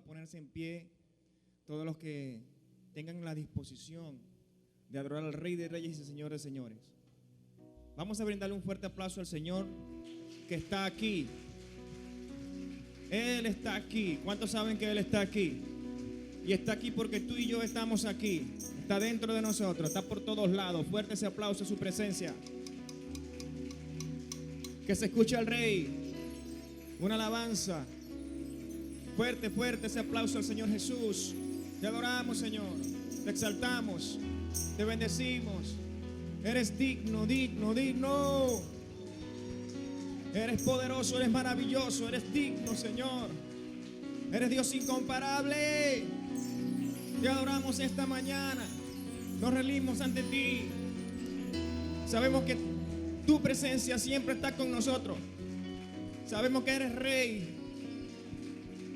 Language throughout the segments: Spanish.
a ponerse en pie todos los que tengan la disposición de adorar al Rey de Reyes y Señor de Señores. Vamos a brindarle un fuerte aplauso al Señor que está aquí. Él está aquí. ¿Cuántos saben que Él está aquí? Y está aquí porque tú y yo estamos aquí. Está dentro de nosotros, está por todos lados. Fuerte ese aplauso a su presencia. Que se escuche al Rey. Una alabanza. Fuerte, fuerte ese aplauso al Señor Jesús. Te adoramos, Señor. Te exaltamos. Te bendecimos. Eres digno, digno, digno. Eres poderoso, eres maravilloso, eres digno, Señor. Eres Dios incomparable. Te adoramos esta mañana. Nos rendimos ante ti. Sabemos que tu presencia siempre está con nosotros. Sabemos que eres Rey.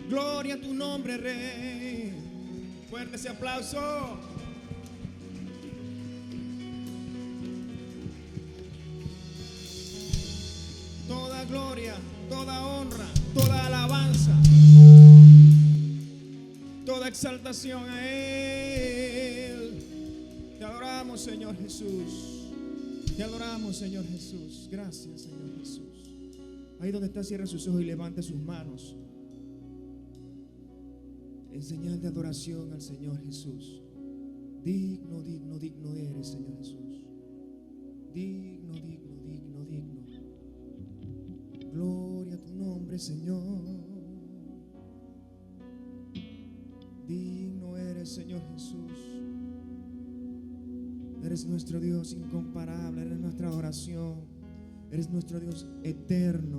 Gloria a tu nombre, Rey. Fuerte ese aplauso. Toda gloria, toda honra, toda alabanza, toda exaltación a Él. Te adoramos, Señor Jesús. Te adoramos, Señor Jesús. Gracias, Señor Jesús. Ahí donde está, cierre sus ojos y levante sus manos en señal de adoración al Señor Jesús. Digno, digno, digno eres, Señor Jesús. Digno, digno, digno, digno. Gloria a tu nombre, Señor. Digno eres, Señor Jesús. Eres nuestro Dios incomparable. Eres nuestra adoración. Eres nuestro Dios eterno.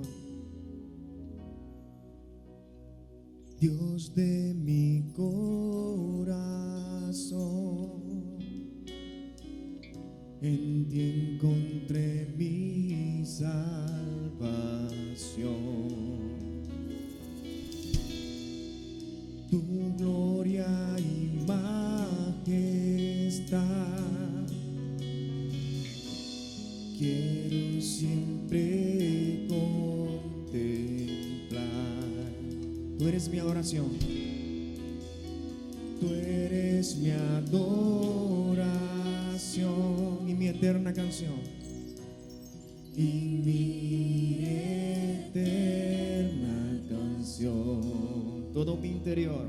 Dios de mi corazón, en ti encontré mi salvación. Tu gloria y majestad quiero siempre contemplar. Tú eres mi adoración. Tú eres mi adoración y mi eterna canción. Y mi eterna canción. Todo mi interior.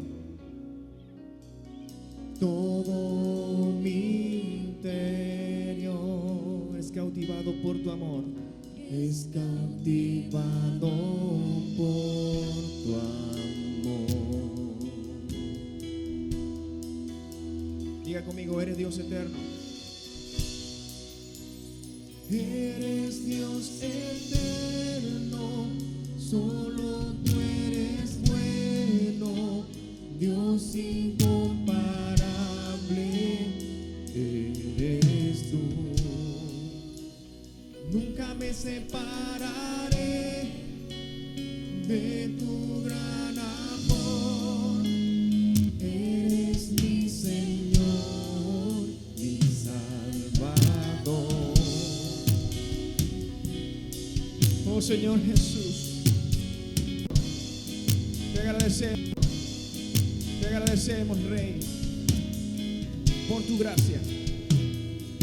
Todo mi interior es cautivado por tu amor. Es cautivado por tu amor. Diga conmigo, eres Dios eterno. Eres Dios eterno, solo tú eres bueno, Dios incomparable, eres tú. Nunca me separaré de tu gran amor. Eres mi Señor, mi Salvador. Oh Señor Jesús, te agradecemos, Rey, por tu gracia,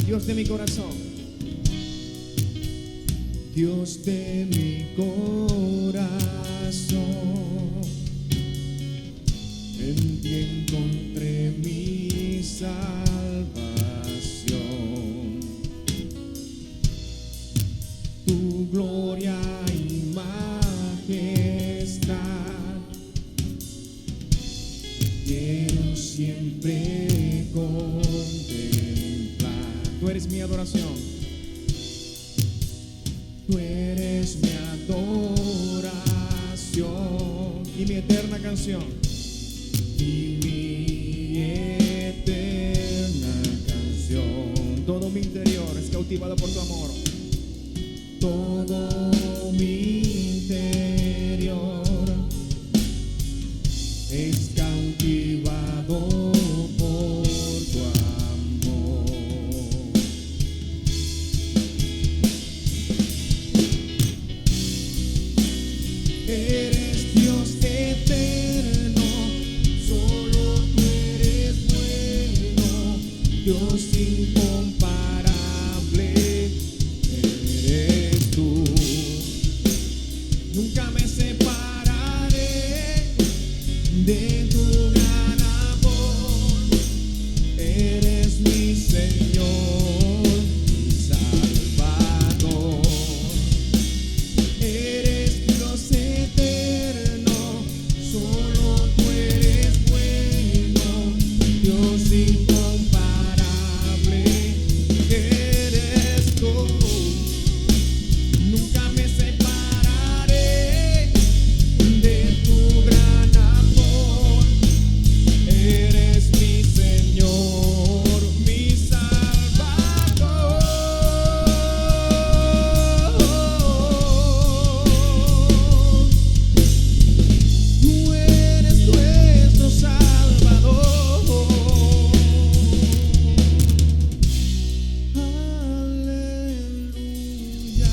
Dios de mi corazón. Dios de mi corazón, en ti encontré mi salvación. Tu gloria y majestad quiero siempre contemplar. Tú eres mi adoración. Tú eres mi adoración y mi eterna canción. Y mi eterna canción. Todo mi interior es cautivado por tu amor. Todo mi interior es cautivado por tu amor. Eres Dios eterno, Dios incomparable eres tú. Nunca me separaré de tu gran amor. Eres mi Señor, mi Salvador. Eres Dios eterno, solo tú eres bueno. Dios incomparable eres tú. Nunca me separaré de tu gran amor. Eres mi Señor, mi Salvador. Tú eres nuestro Salvador. Aleluya.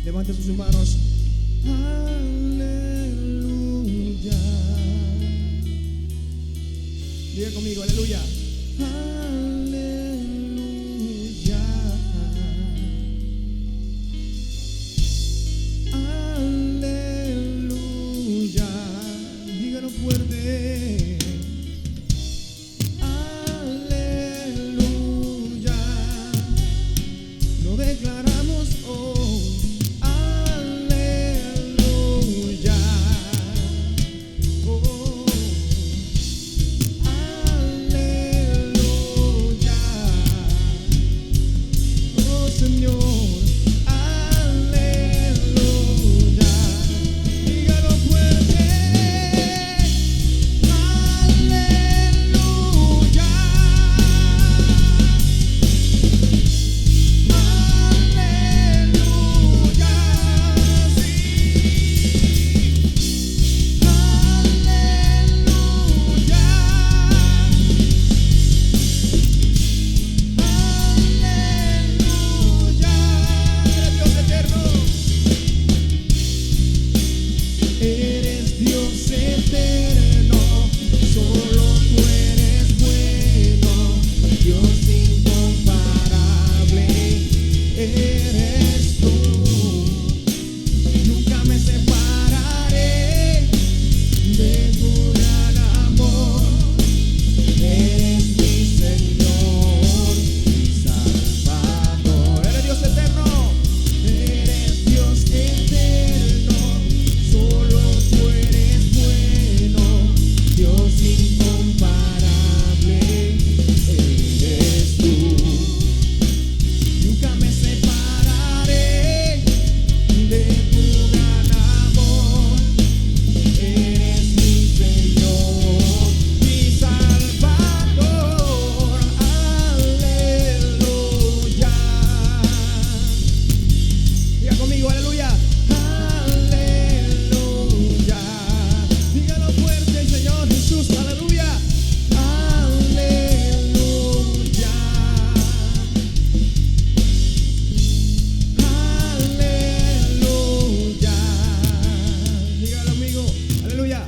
Levante sus manos. Aleluya. Diga conmigo, aleluya. Aleluya. Aleluya. Dígalo fuerte. Aleluya. Lo declaramos hoy. Aleluya. Oh. Aleluya. Oh Señor. Aleluya. Dígalo fuerte. Aleluya. Aleluya. Sí. Aleluya. Eres Dios eterno, solo tú eres bueno. Dios incomparable eres tú. Nunca me separaré de tu gran amor. Eres mi Señor, mi Salvador. Eres Dios eterno. Eres Dios eterno. Solo tú eres bueno. Dios incomparable eres tú. Nunca me separaré de tu gran amor. Eres mi Señor, mi Salvador. Aleluya. Diga conmigo, aleluya. Aleluya. Dígalo fuerte el Señor Jesús. Aleluya. Aleluya. Aleluya. Dígalo amigo. Aleluya.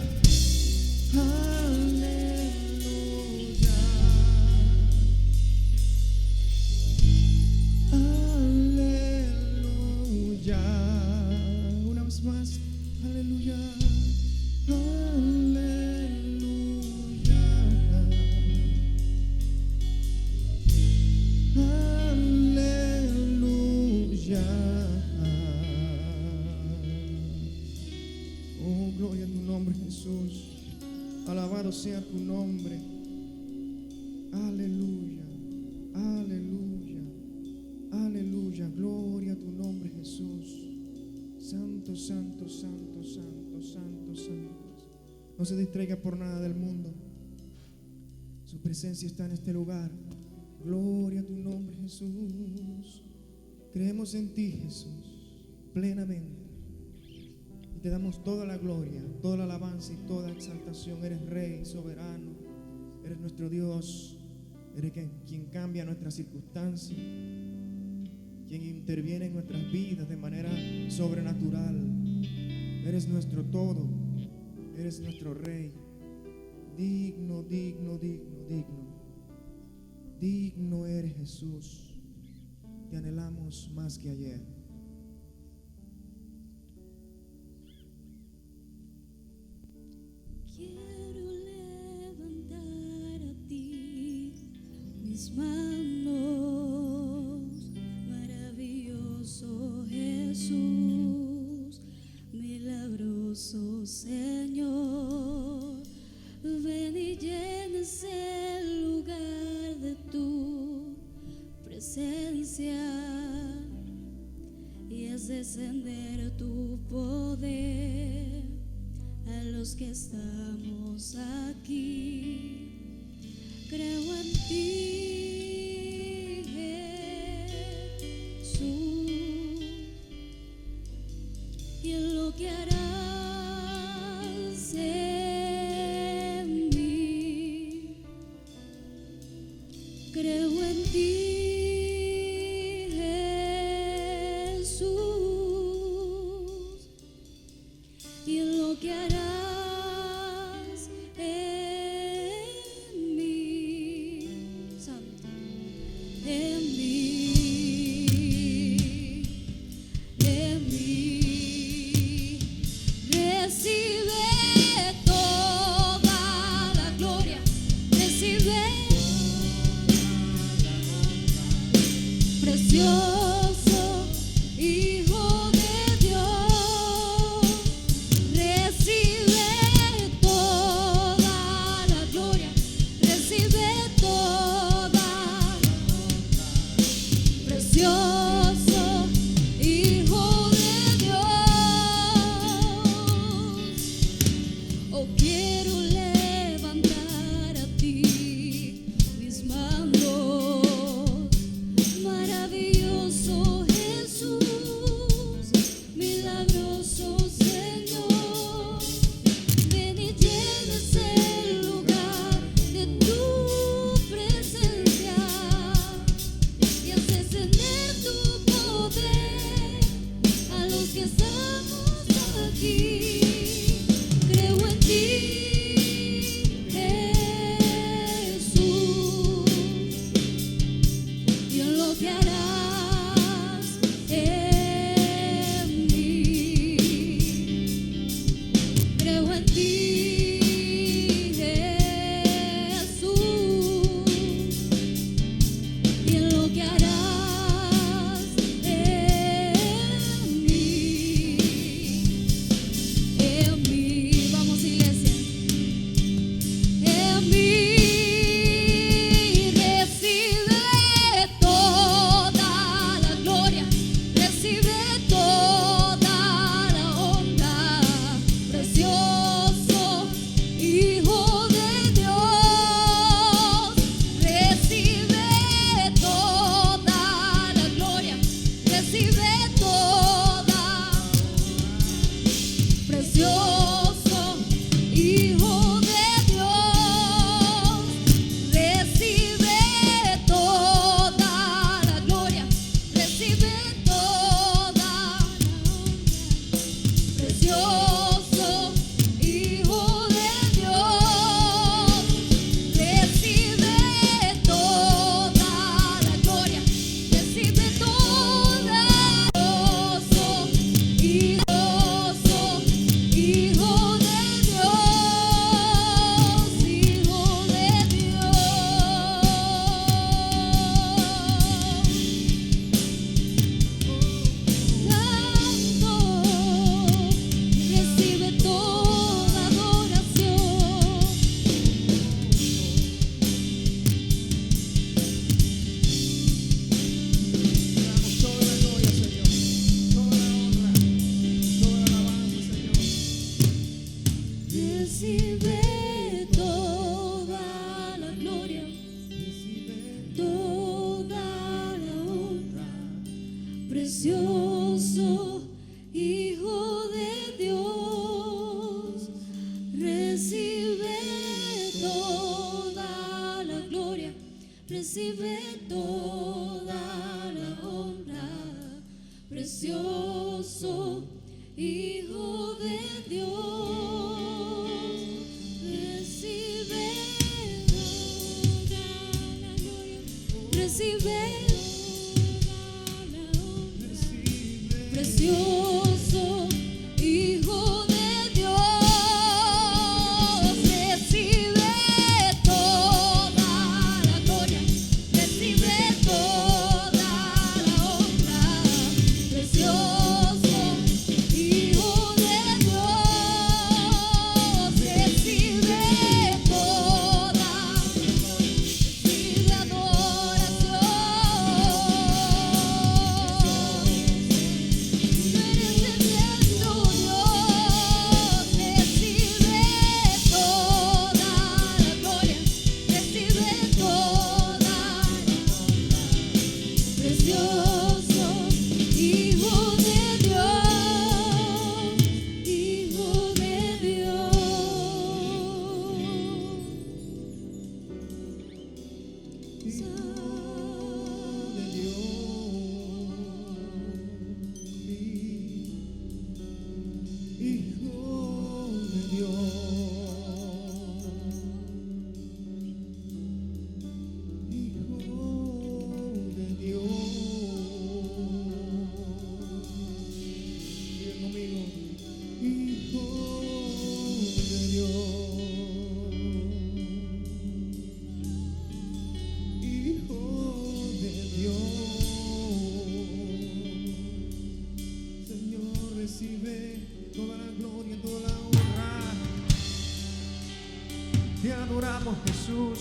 Aleluya. Aleluya. Una vez más. Aleluya. Aleluya. Aleluya. Oh, gloria a tu nombre, Jesús. Alabado sea tu nombre. Aleluya. Aleluya. Aleluya. Gloria a tu nombre, Jesús. Santo, santo, santo, santo, santo, santo. No se distraiga por nada del mundo. Su presencia está en este lugar. Gloria a tu nombre, Jesús. Creemos en ti, Jesús, plenamente. Y te damos toda la gloria, toda la alabanza y toda exaltación. Eres Rey, soberano. Eres nuestro Dios. Eres quien cambia nuestras circunstancias, quien interviene en nuestras vidas de manera sobrenatural. Eres nuestro todo. Eres nuestro Rey. Digno, digno, digno, digno. Digno eres, Jesús. Te anhelamos más que ayer. Quiero levantar a ti mis manos, maravilloso Jesús, milagroso Señor. Ven y llenes el lugar de tu presencia y haz descender tu poder a los que estamos aquí. Creo en ti, Jesús, y en lo que harás en mí. Creo en ti, Jesús, y en lo que harás en mí, Santo, en mí, en mí. Recibe toda la gloria, recibe precioso Hijo de Dios. Recibe toda la gloria, recibe toda precioso Hijo de Dios. Oh, quiero levantar a ti mis manos, maravilloso Jesús, milagroso Señor. Ven y llenes el lugar de tu presencia y haz descender tu poder a los que estamos aquí. Creo en ti, Jesús, y en lo que harás en mí. Creo en ti, Jesús, y en lo que harás en mí. En mí, vamos, iglesia. En mí recibe toda la gloria, recibe toda la honra, precioso Hijo de Dios. Recibe toda la gloria, recibe toda precioso Hijo de Dios. Recibe toda la gloria, recibe toda la honra, precioso Hijo de Dios. Recibe toda la gloria, recibe toda Hijo de Dios, Hijo de Dios. Santo, recibe toda adoración. Damos toda la gloria, Señor. Toda la honra, toda la alabanza, Señor. Recibe toda la gloria, toda la honra, precioso Hijo de Dios. Recibe toda la gloria, recibe toda la honra, precioso Hijo de Dios. Recibe toda la gloria, recibe precioso Hijo de Dios, recibe toda la gloria, recibe toda la honra, precioso Hijo de Dios, recibe toda, recibe adoración. Precioso Hijo de Dios, Hijo de Dios. Recibe toda la gloria, toda la honra. Te adoramos, Jesús.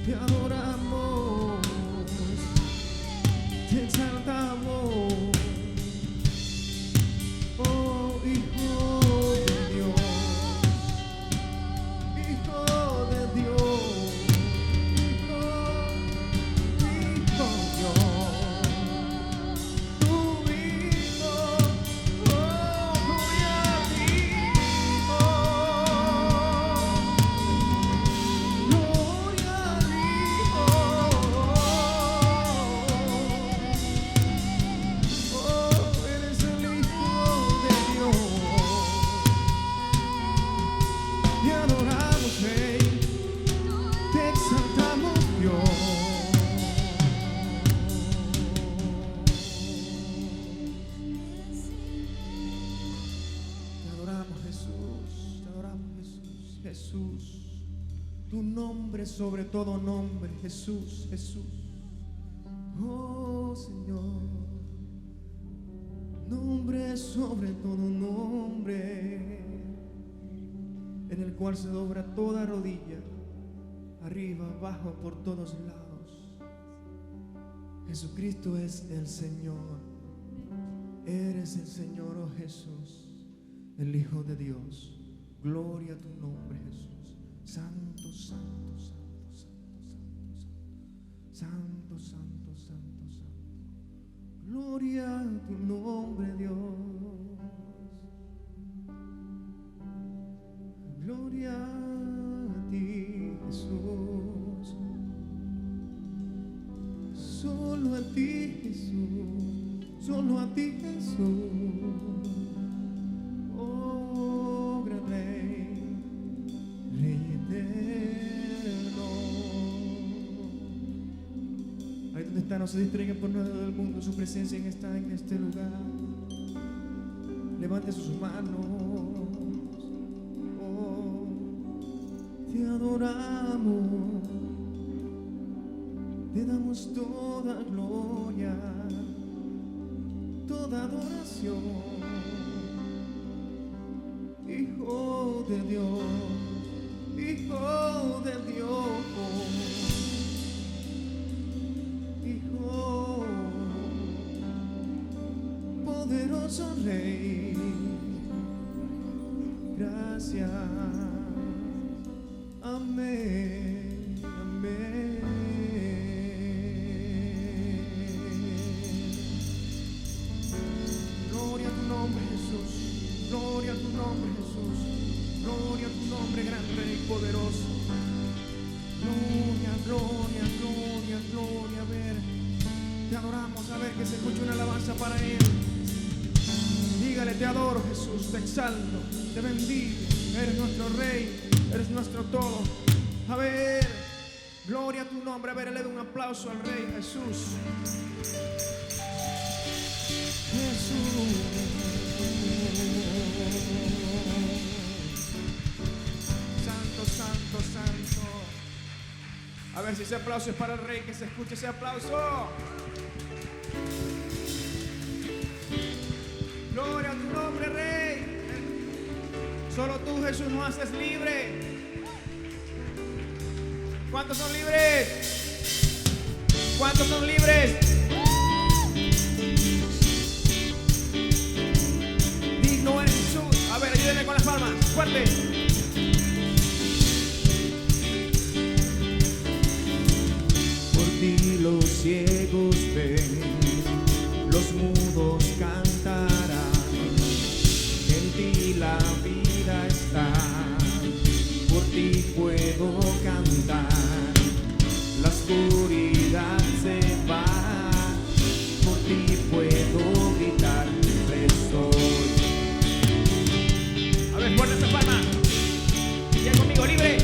Te adoramos. Te exaltamos. Oh, Hijo de Dios. Hijo de Dios. Hijo Dios. Te adoramos, Rey, te exaltamos, Dios. Te adoramos, Jesús, te adoramos, Jesús. Jesús, tu nombre sobre todo nombre, Jesús, Jesús. Oh, Señor, nombre sobre todo nombre, en el cual se dobra toda rodilla, arriba, abajo, por todos lados. Jesucristo es el Señor. Eres el Señor, oh Jesús, el Hijo de Dios. Gloria a tu nombre, Jesús. Santo, santo, santo, santo, santo, santo, santo, santo, santo. Gloria a tu nombre, Dios. Gloria a ti, Jesús. Solo a ti, Jesús. Solo a ti, Jesús. Oh, gran Rey, Rey eterno. Ahí donde está, no se distraigan por nada del mundo. Su presencia está en este lugar. Levante sus manos. Te adoramos, te damos toda gloria, toda adoración. Hijo de Dios, Hijo de Dios, Hijo, poderoso Rey, gracias. Amén, amén. Gloria a tu nombre, Jesús. Gloria a tu nombre, Jesús. Gloria a tu nombre, gran Rey poderoso. Gloria, gloria, gloria, gloria. A ver, te adoramos. A ver, que se escuche una alabanza para Él. Dígale, te adoro, Jesús. Te exalto, te bendigo. Eres nuestro Rey. Eres nuestro todo. A ver, Gloria a tu nombre. A ver, le doy un aplauso al Rey Jesús. Jesús. Santo, santo, santo. A ver si ese aplauso es para el Rey, que se escuche ese aplauso. Gloria a tu nombre, Rey. Solo tú, Jesús, nos haces libre. ¿Cuántos son libres? ¿Cuántos son libres? Digno eres Jesús. A ver, ayúdenme con las palmas. Fuerte. Por ti los ciegos ven, los mudos cantarán. En ti la vida está. Por ti puedo cantar, la oscuridad se va. Por ti puedo gritar, libre estoy. A ver, fuerte esa palma. Ya conmigo, libre.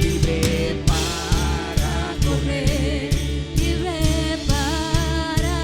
Libre para correr, libre para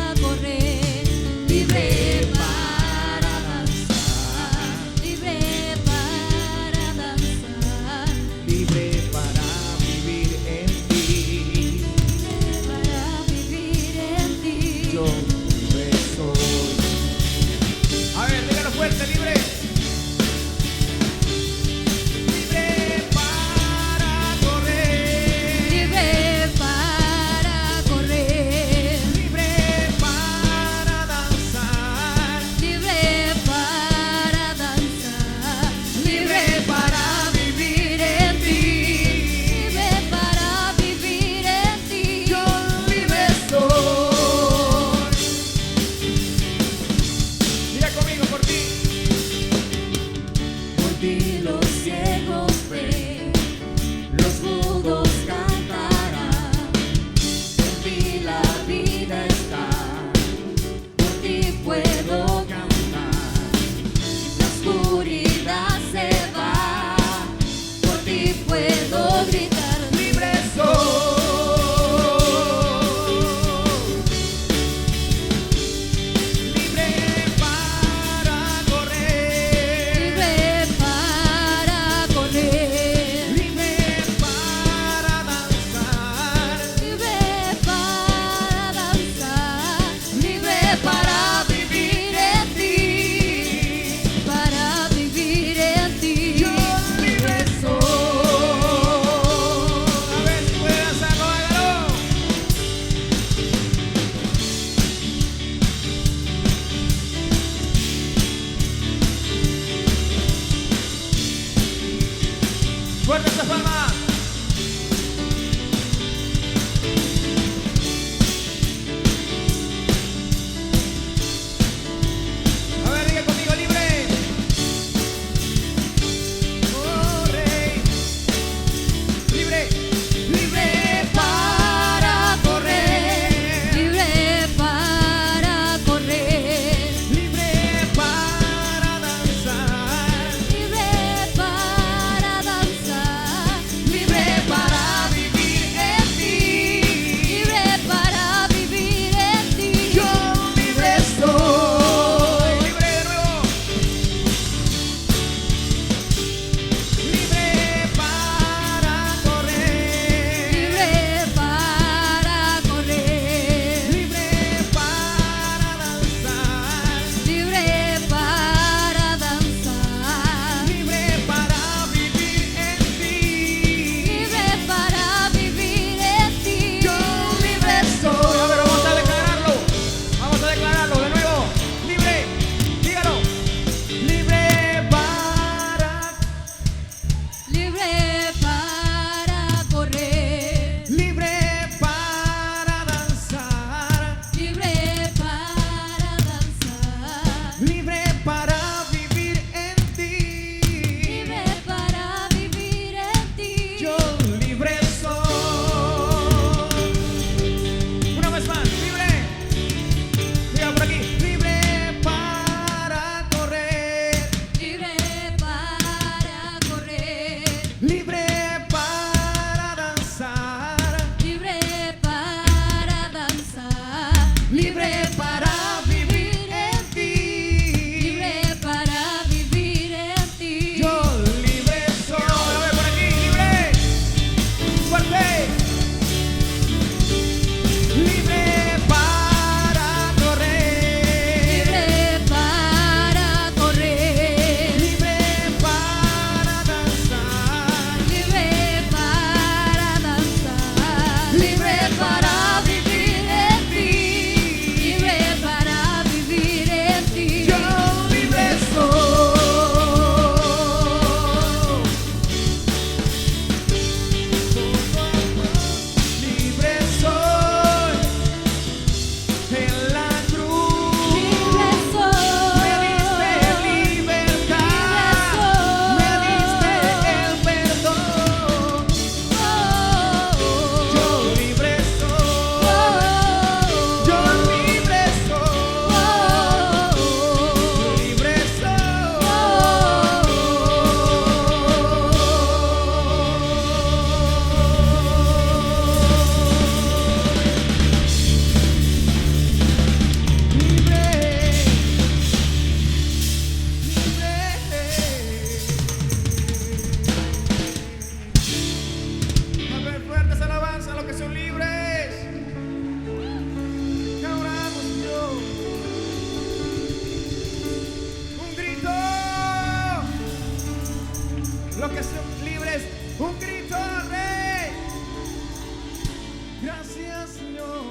Gracias, Señor.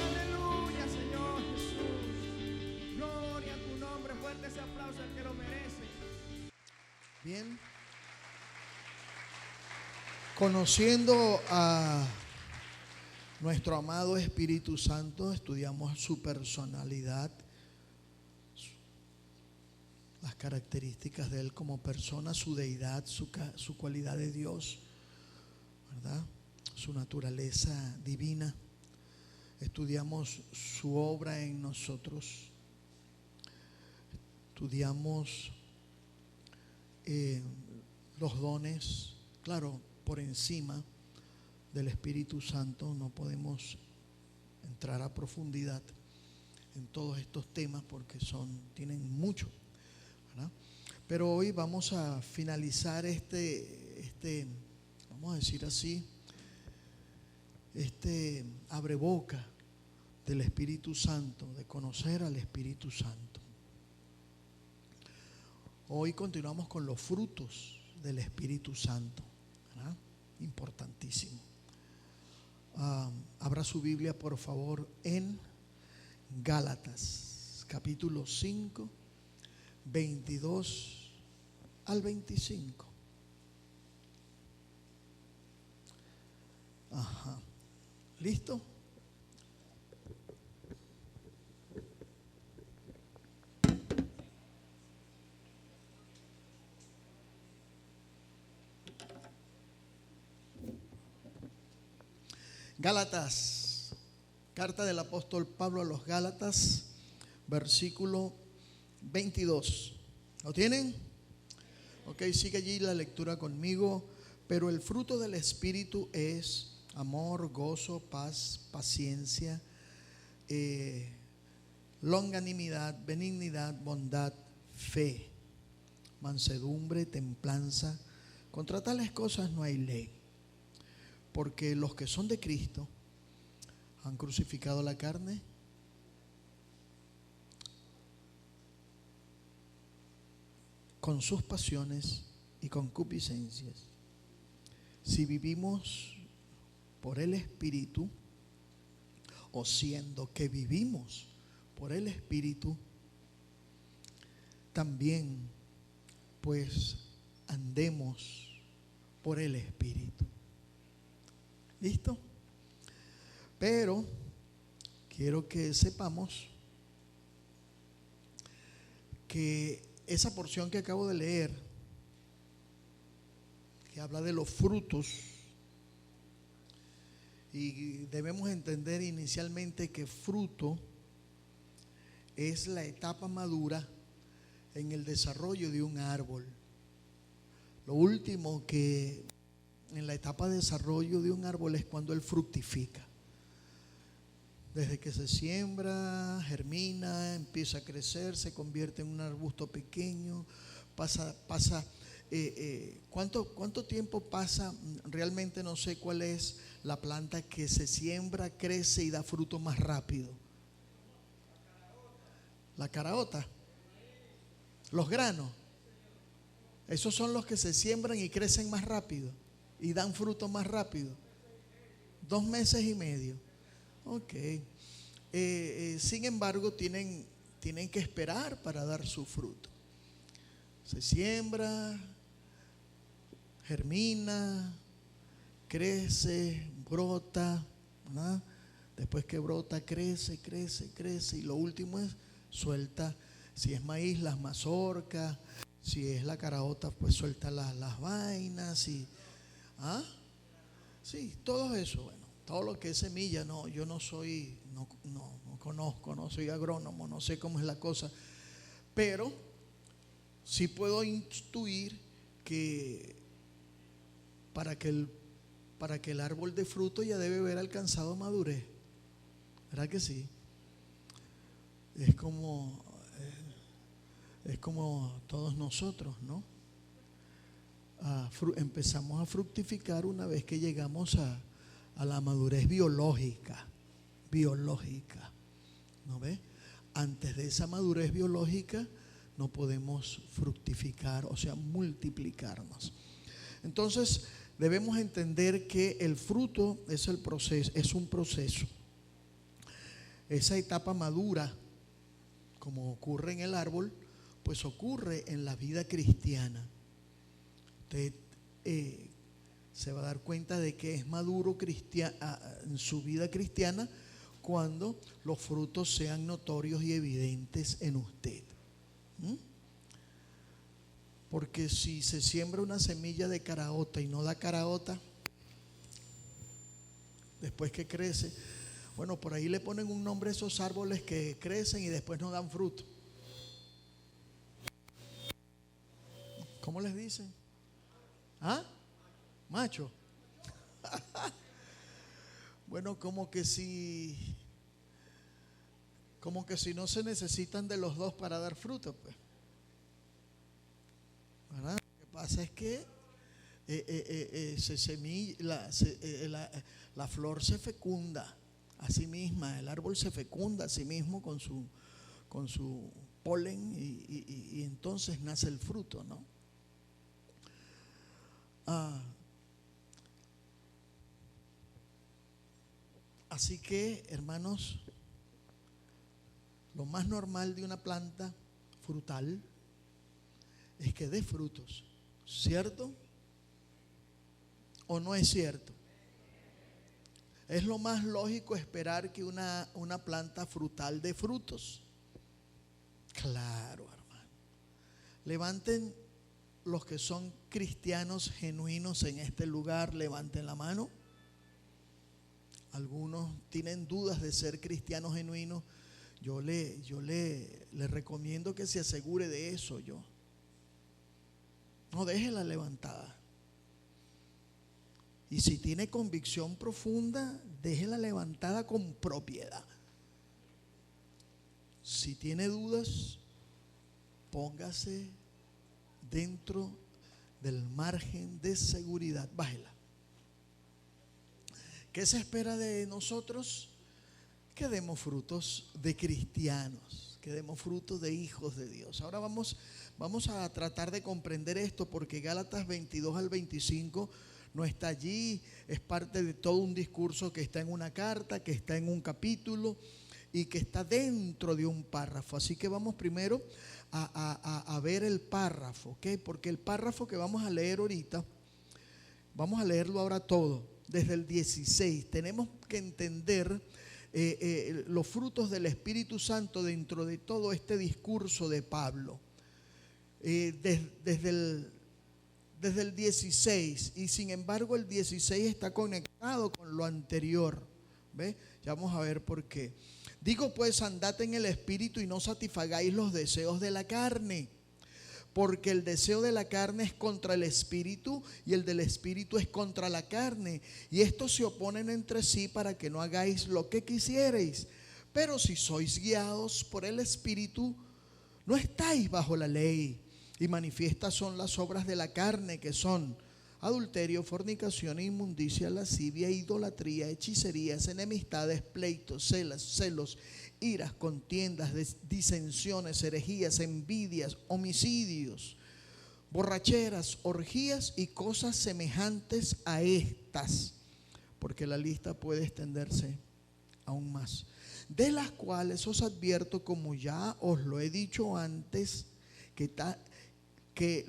Aleluya, Señor Jesús. Gloria a tu nombre. Fuerte ese aplauso al que lo merece. Bien. Conociendo a nuestro amado Espíritu Santo, estudiamos su personalidad, las características de Él como persona, su deidad, su cualidad de Dios, ¿verdad? Su naturaleza divina. Estudiamos su obra en nosotros. Estudiamos los dones, claro, por encima del Espíritu Santo. No podemos entrar a profundidad en todos estos temas porque tienen mucho, ¿verdad? Pero hoy vamos a finalizar vamos a decir así, abreboca del Espíritu Santo, de conocer al Espíritu Santo. Hoy continuamos con los frutos del Espíritu Santo, ¿verdad? Importantísimo. Abra su Biblia, por favor, en Gálatas, capítulo 5, 22 al 25. Ajá. ¿Listo? Gálatas, carta del apóstol Pablo a los Gálatas, versículo 22. ¿Lo tienen? Ok, sigue allí la lectura conmigo. Pero el fruto del Espíritu es amor, gozo, paz, paciencia, longanimidad, benignidad, bondad, fe, mansedumbre, templanza. Contra tales cosas no hay ley. Porque los que son de Cristo han crucificado la carne con sus pasiones y concupiscencias. Si vivimos por el Espíritu, o siendo que vivimos por el Espíritu, también pues andemos por el Espíritu. ¿Listo? Pero quiero que sepamos que esa porción que acabo de leer, que habla de los frutos, y debemos entender inicialmente que fruto es la etapa madura en el desarrollo de un árbol. Lo último que en la etapa de desarrollo de un árbol es cuando él fructifica. Desde que se siembra, germina, empieza a crecer, se convierte en un arbusto pequeño, pasa ¿cuánto tiempo pasa? Realmente no sé cuál es la planta que se siembra, crece y da fruto más rápido. La caraota, los granos, esos son los que se siembran y crecen más rápido y dan fruto más rápido. 2 meses y medio. Ok. Sin embargo, tienen que esperar para dar su fruto. Se siembra, germina, crece, brota, ¿verdad? Después que brota, crece y lo último es suelta. Si es maíz, las mazorcas. Si es la caraota, pues suelta las vainas. Sí, todo eso. Bueno, todo lo que es semilla, no, yo no soy, no conozco, no soy agrónomo, no sé cómo es la cosa, pero sí puedo intuir que para que el árbol de fruto ya debe haber alcanzado madurez. ¿Verdad que sí? Es como todos nosotros, ¿no? Empezamos a fructificar una vez que llegamos a la madurez biológica, ¿no ves? Antes de esa madurez biológica no podemos fructificar, o sea, multiplicarnos. Entonces, debemos entender que el fruto es el proceso, es un proceso. Esa etapa madura, como ocurre en el árbol, pues ocurre en la vida cristiana. Usted se va a dar cuenta de que es maduro en su vida cristiana cuando los frutos sean notorios y evidentes en usted. Porque si se siembra una semilla de caraota y no da caraota, después que crece, bueno, por ahí le ponen un nombre a esos árboles que crecen y después no dan fruto. ¿Cómo les dicen? ¿Ah? Macho. Bueno, como que si no se necesitan de los dos para dar fruto, pues. ¿Verdad? Lo que pasa es que la flor se fecunda a sí misma, el árbol se fecunda a sí mismo con su polen y entonces nace el fruto, ¿no? Así que, hermanos, lo más normal de una planta frutal es que dé frutos, ¿cierto? ¿O no es cierto? Es lo más lógico esperar que una planta frutal dé frutos. Claro, hermano. Levanten los que son cristianos genuinos en este lugar, levanten la mano. Algunos tienen dudas de ser cristianos genuinos. Yo le recomiendo que se asegure de eso. No deje la levantada. Y si tiene convicción profunda, déjela levantada con propiedad. Si tiene dudas, póngase dentro del margen de seguridad. Bájela. ¿Qué se espera de nosotros? Que demos frutos de cristianos, que demos frutos de hijos de Dios. Ahora vamos a tratar de comprender esto, porque Gálatas 22 al 25 no está allí, es parte de todo un discurso que está en una carta, que está en un capítulo y que está dentro de un párrafo. Así que vamos primero a ver el párrafo, ¿ok? Porque el párrafo que vamos a leer ahorita, vamos a leerlo ahora todo, desde el 16. Tenemos que entender los frutos del Espíritu Santo dentro de todo este discurso de Pablo. Desde el 16, y sin embargo el 16 está conectado con lo anterior. ¿Ve? Ya vamos a ver por qué. Digo pues, andad en el Espíritu y no satisfagáis los deseos de la carne, porque el deseo de la carne es contra el Espíritu y el del Espíritu es contra la carne, y estos se oponen entre sí para que no hagáis lo que quisierais. Pero si sois guiados por el Espíritu, no estáis bajo la ley. Y manifiestas son las obras de la carne, que son adulterio, fornicación, inmundicia, lascivia, idolatría, hechicerías, enemistades, pleitos, celos, iras, contiendas, disensiones, herejías, envidias, homicidios, borracheras, orgías y cosas semejantes a estas, porque la lista puede extenderse aún más, de las cuales os advierto, como ya os lo he dicho antes, que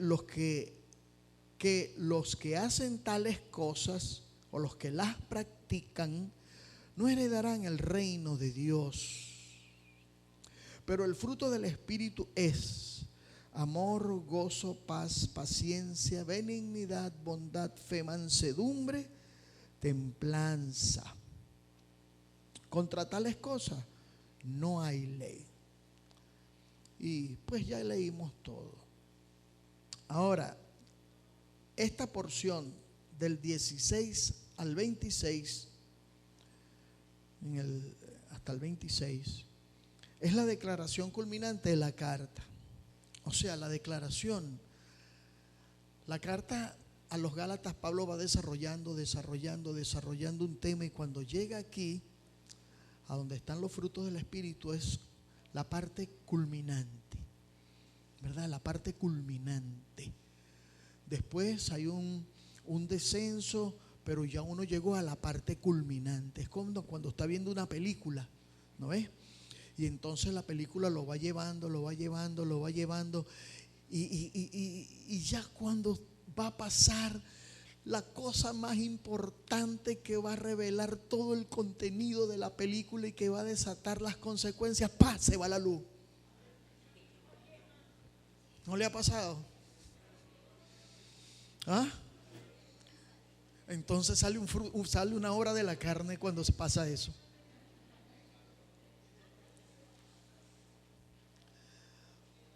los que hacen tales cosas, o los que las practican, no heredarán el reino de Dios. Pero el fruto del Espíritu es amor, gozo, paz, paciencia, benignidad, bondad, fe, mansedumbre, templanza. Contra tales cosas no hay ley. Y pues ya leímos todo. Ahora, esta porción del 16 al 26, hasta el 26, es la declaración culminante de la carta. O sea, la carta a los Gálatas, Pablo va desarrollando un tema, y cuando llega aquí, a donde están los frutos del Espíritu, es la parte culminante, ¿verdad? La parte culminante. Después hay un un descenso, pero ya uno llegó a la parte culminante. Es como cuando está viendo una película, ¿no ves? Y entonces la película lo va llevando, lo va llevando, lo va llevando. Y ya cuando va a pasar la cosa más importante que va a revelar todo el contenido de la película y que va a desatar las consecuencias, ¡pah!, se va la luz. ¿No le ha pasado? ¿Ah? Entonces sale una obra de la carne cuando se pasa eso.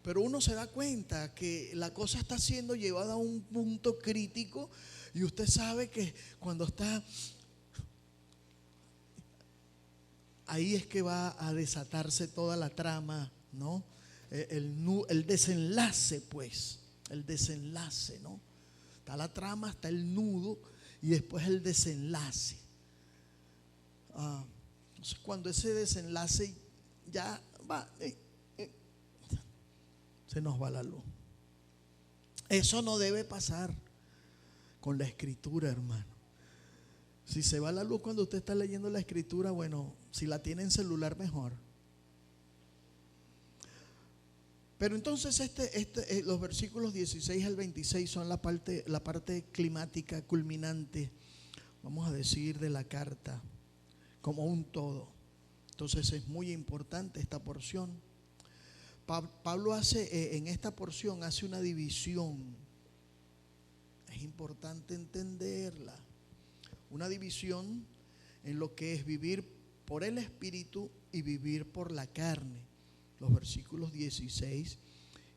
Pero uno se da cuenta que la cosa está siendo llevada a un punto crítico y usted sabe que cuando está ahí es que va a desatarse toda la trama, ¿no? El desenlace, pues, el desenlace, ¿no? Está la trama, está el nudo y después el desenlace. Entonces cuando ese desenlace ya va, se nos va la luz. Eso no debe pasar con la escritura, hermano. Si se va la luz cuando usted está leyendo la escritura, bueno, si la tiene en celular, mejor. Pero entonces los versículos 16 al 26 son la parte climática culminante, vamos a decir, de la carta como un todo. Entonces es muy importante esta porción. Pablo hace en esta porción hace una división. Es importante entenderla. Una división en lo que es vivir por el Espíritu y vivir por la carne. Los versículos 16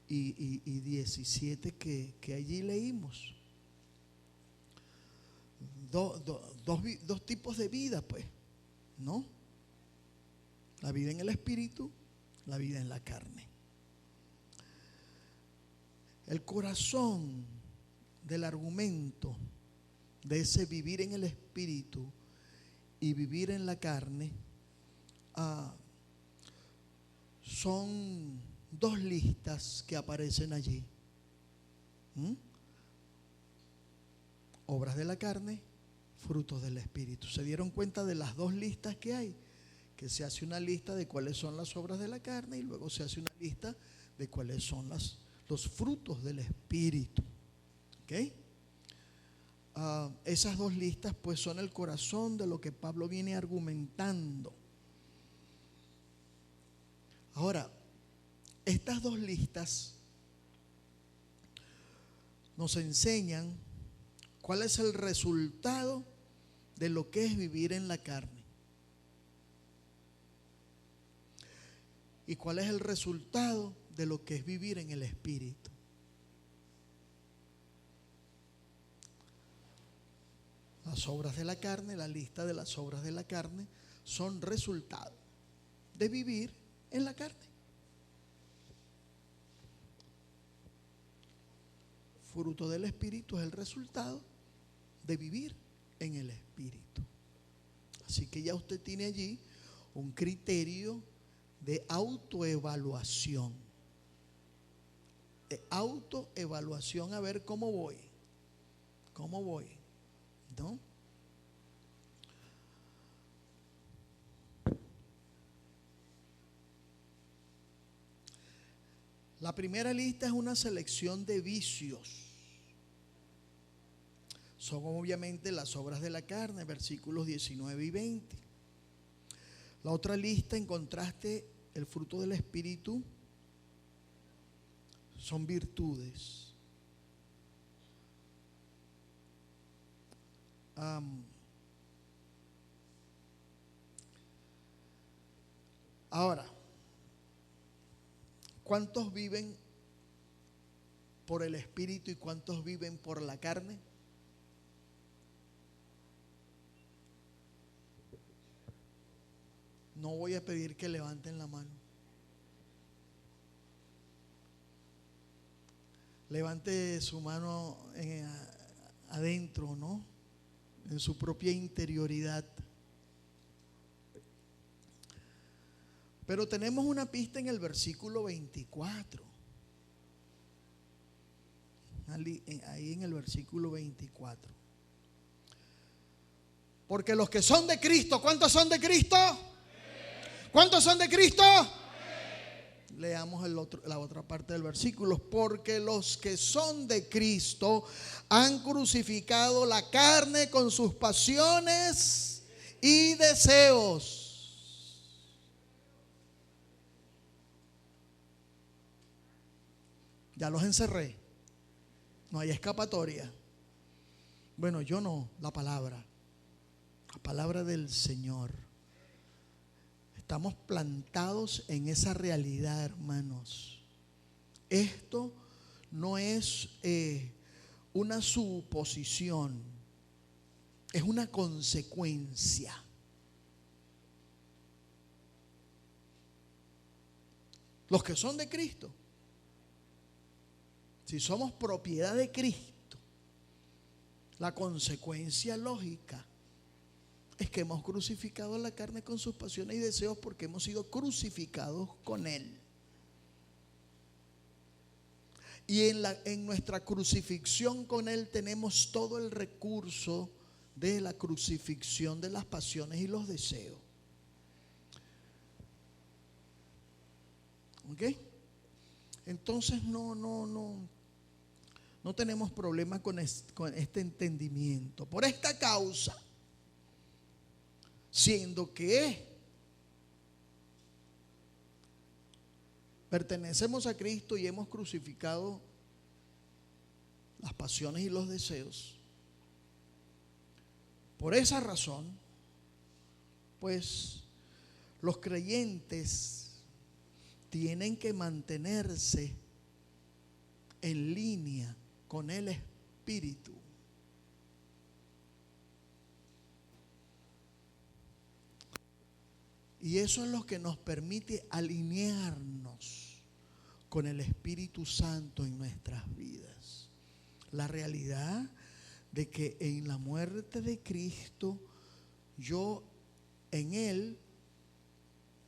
y 17 que allí leímos. Dos tipos de vida, pues, ¿no? La vida en el Espíritu, la vida en la carne. El corazón del argumento de ese vivir en el Espíritu y vivir en la carne son dos listas que aparecen allí. Obras de la carne, frutos del Espíritu. ¿Se dieron cuenta de las dos listas que hay? Que se hace una lista de cuáles son las obras de la carne y luego se hace una lista de cuáles son los frutos del Espíritu. ¿Ok? Esas dos listas pues son el corazón de lo que Pablo viene argumentando. Ahora, estas dos listas nos enseñan cuál es el resultado de lo que es vivir en la carne y cuál es el resultado de lo que es vivir en el Espíritu. Las obras de la carne, la lista de las obras de la carne son resultado de vivir en la carne. Fruto del Espíritu es el resultado de vivir en el Espíritu. Así que ya usted tiene allí un criterio de autoevaluación. De autoevaluación, a ver cómo voy. ¿Cómo voy? ¿No? La primera lista es una selección de vicios. Son obviamente las obras de la carne, versículos 19 y 20. La otra lista, en contraste, el fruto del Espíritu, son virtudes. Ahora, ¿cuántos viven por el Espíritu y cuántos viven por la carne? No voy a pedir que levanten la mano. Levante su mano adentro, ¿no? En su propia interioridad. Pero tenemos una pista en el versículo 24. Ahí en el versículo 24. Porque los que son de Cristo, ¿cuántos son de Cristo? ¿Cuántos son de Cristo? Leamos la otra parte del versículo. Porque los que son de Cristo han crucificado la carne con sus pasiones y deseos. Ya los encerré. No hay escapatoria. Bueno, yo no, la palabra del Señor. Estamos plantados en esa realidad, hermanos. Esto no es una suposición, es una consecuencia. Los que son de Cristo, si somos propiedad de Cristo, la consecuencia lógica es que hemos crucificado la carne con sus pasiones y deseos, porque hemos sido crucificados con Él. Y en nuestra crucifixión con Él tenemos todo el recurso de la crucifixión de las pasiones y los deseos. ¿Ok? Entonces no tenemos problema con este entendimiento. Por esta causa, siendo que pertenecemos a Cristo y hemos crucificado las pasiones y los deseos, por esa razón, pues los creyentes tienen que mantenerse en línea con el Espíritu. Y eso es lo que nos permite alinearnos con el Espíritu Santo en nuestras vidas. La realidad de que en la muerte de Cristo, yo en Él,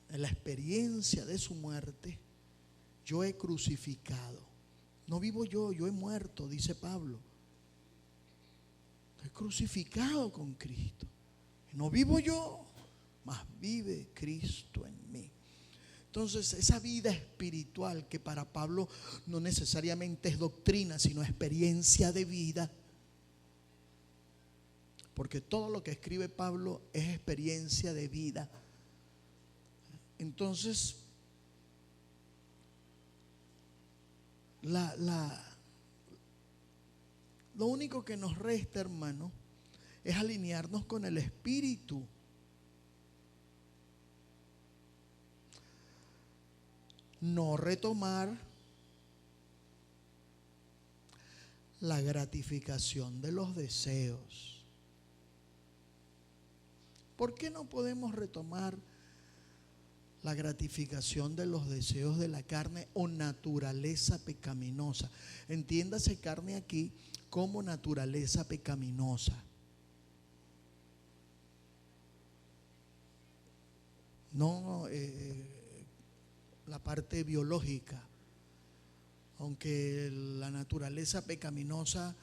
en la experiencia de su muerte, yo he crucificado. No vivo yo he muerto, dice Pablo. Estoy crucificado con Cristo. No vivo yo, mas vive Cristo en mí. Entonces, esa vida espiritual que para Pablo no necesariamente es doctrina, sino experiencia de vida, porque todo lo que escribe Pablo es experiencia de vida. Entonces, lo único que nos resta, hermano, es alinearnos con el Espíritu. No retomar la gratificación de los deseos. ¿Por qué no podemos retomar la gratificación de los deseos de la carne o naturaleza pecaminosa? Entiéndase carne aquí como naturaleza pecaminosa. No la parte biológica, aunque la naturaleza pecaminosa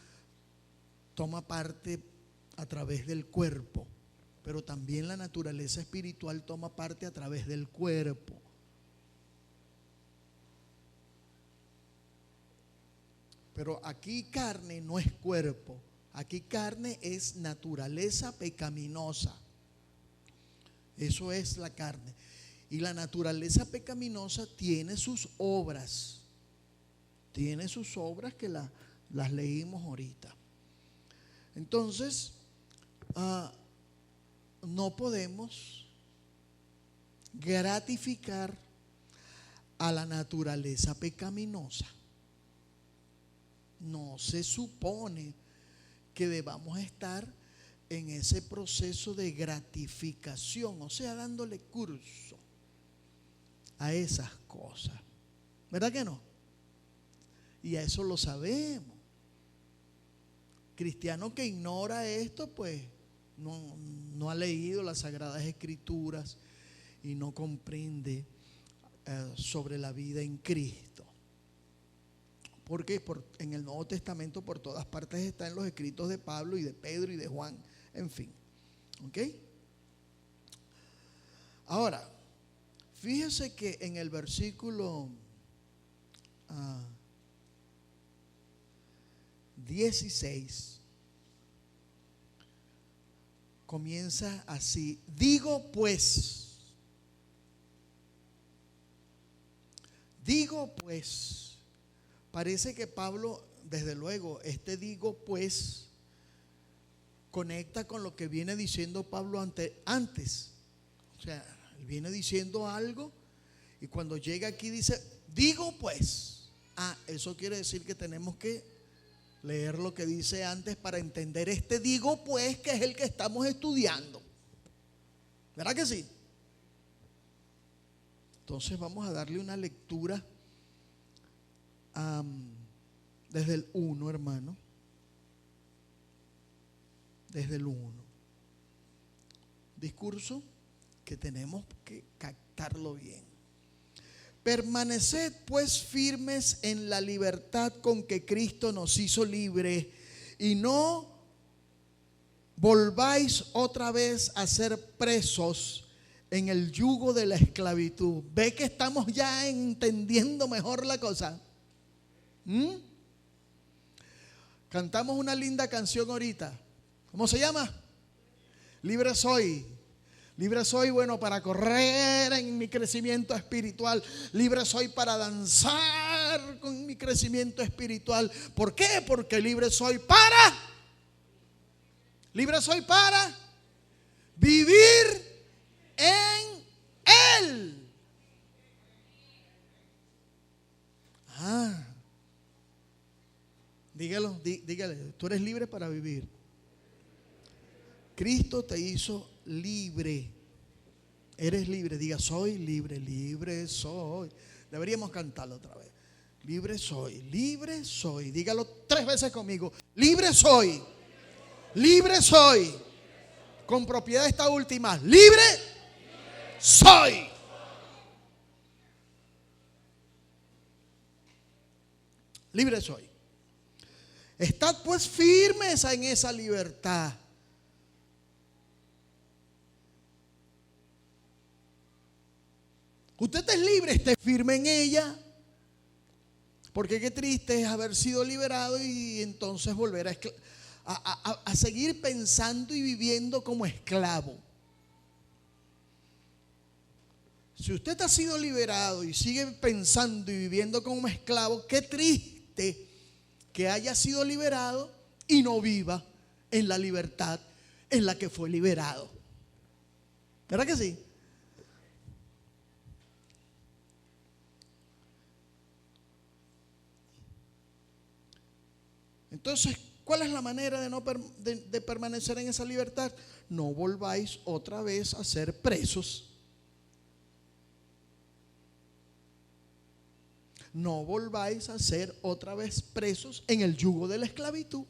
toma parte a través del cuerpo, pero también la naturaleza espiritual toma parte a través del cuerpo. Pero aquí carne no es cuerpo, aquí carne es naturaleza pecaminosa. Eso es la carne. Y la naturaleza pecaminosa tiene sus obras. Tiene sus obras que las leímos ahorita. Entonces, no podemos gratificar a la naturaleza pecaminosa. No se supone que debamos estar en ese proceso de gratificación, o sea, dándole curso a esas cosas. ¿Verdad que no? Y a eso lo sabemos. Cristiano que ignora esto, pues no ha leído las Sagradas Escrituras y no comprende sobre la vida en Cristo. Porque en el Nuevo Testamento por todas partes están los escritos de Pablo y de Pedro y de Juan, en fin. ¿Ok? Ahora, fíjese que en el versículo 16 comienza así: digo pues, parece que Pablo, desde luego, este digo pues conecta con lo que viene diciendo Pablo antes. O sea, él viene diciendo algo y cuando llega aquí dice, digo pues. Eso quiere decir que tenemos que leer lo que dice antes para entender este digo pues, que es el que estamos estudiando. ¿Verdad que sí? Entonces vamos a darle una lectura desde el 1, hermano. Desde el 1. Discurso que tenemos que captarlo bien. Permaneced pues firmes en la libertad con que Cristo nos hizo libre, y no volváis otra vez a ser presos en el yugo de la esclavitud. ¿Ve que estamos ya entendiendo mejor la cosa? Cantamos una linda canción ahorita. ¿Cómo se llama? Libre soy. Libre soy, bueno, para correr en mi crecimiento espiritual. Libre soy para danzar con mi crecimiento espiritual. ¿Por qué? Porque libre soy para vivir en Él. Dígale, tú eres libre para vivir. Cristo te hizo libre. Eres libre. Diga, soy libre, libre soy. Deberíamos cantarlo otra vez. Libre soy, libre soy. Dígalo 3 veces conmigo. Libre soy, libre soy. Con propiedad esta última. Libre soy. Libre soy. Estad pues firmes en esa libertad. Usted es libre, esté firme en ella. Porque qué triste es haber sido liberado y entonces volver a seguir pensando y viviendo como esclavo. Si usted ha sido liberado y sigue pensando y viviendo como esclavo, qué triste que haya sido liberado y no viva en la libertad en la que fue liberado. ¿Verdad que sí? Entonces, ¿cuál es la manera de permanecer en esa libertad? No volváis otra vez a ser presos. No volváis a ser otra vez presos en el yugo de la esclavitud.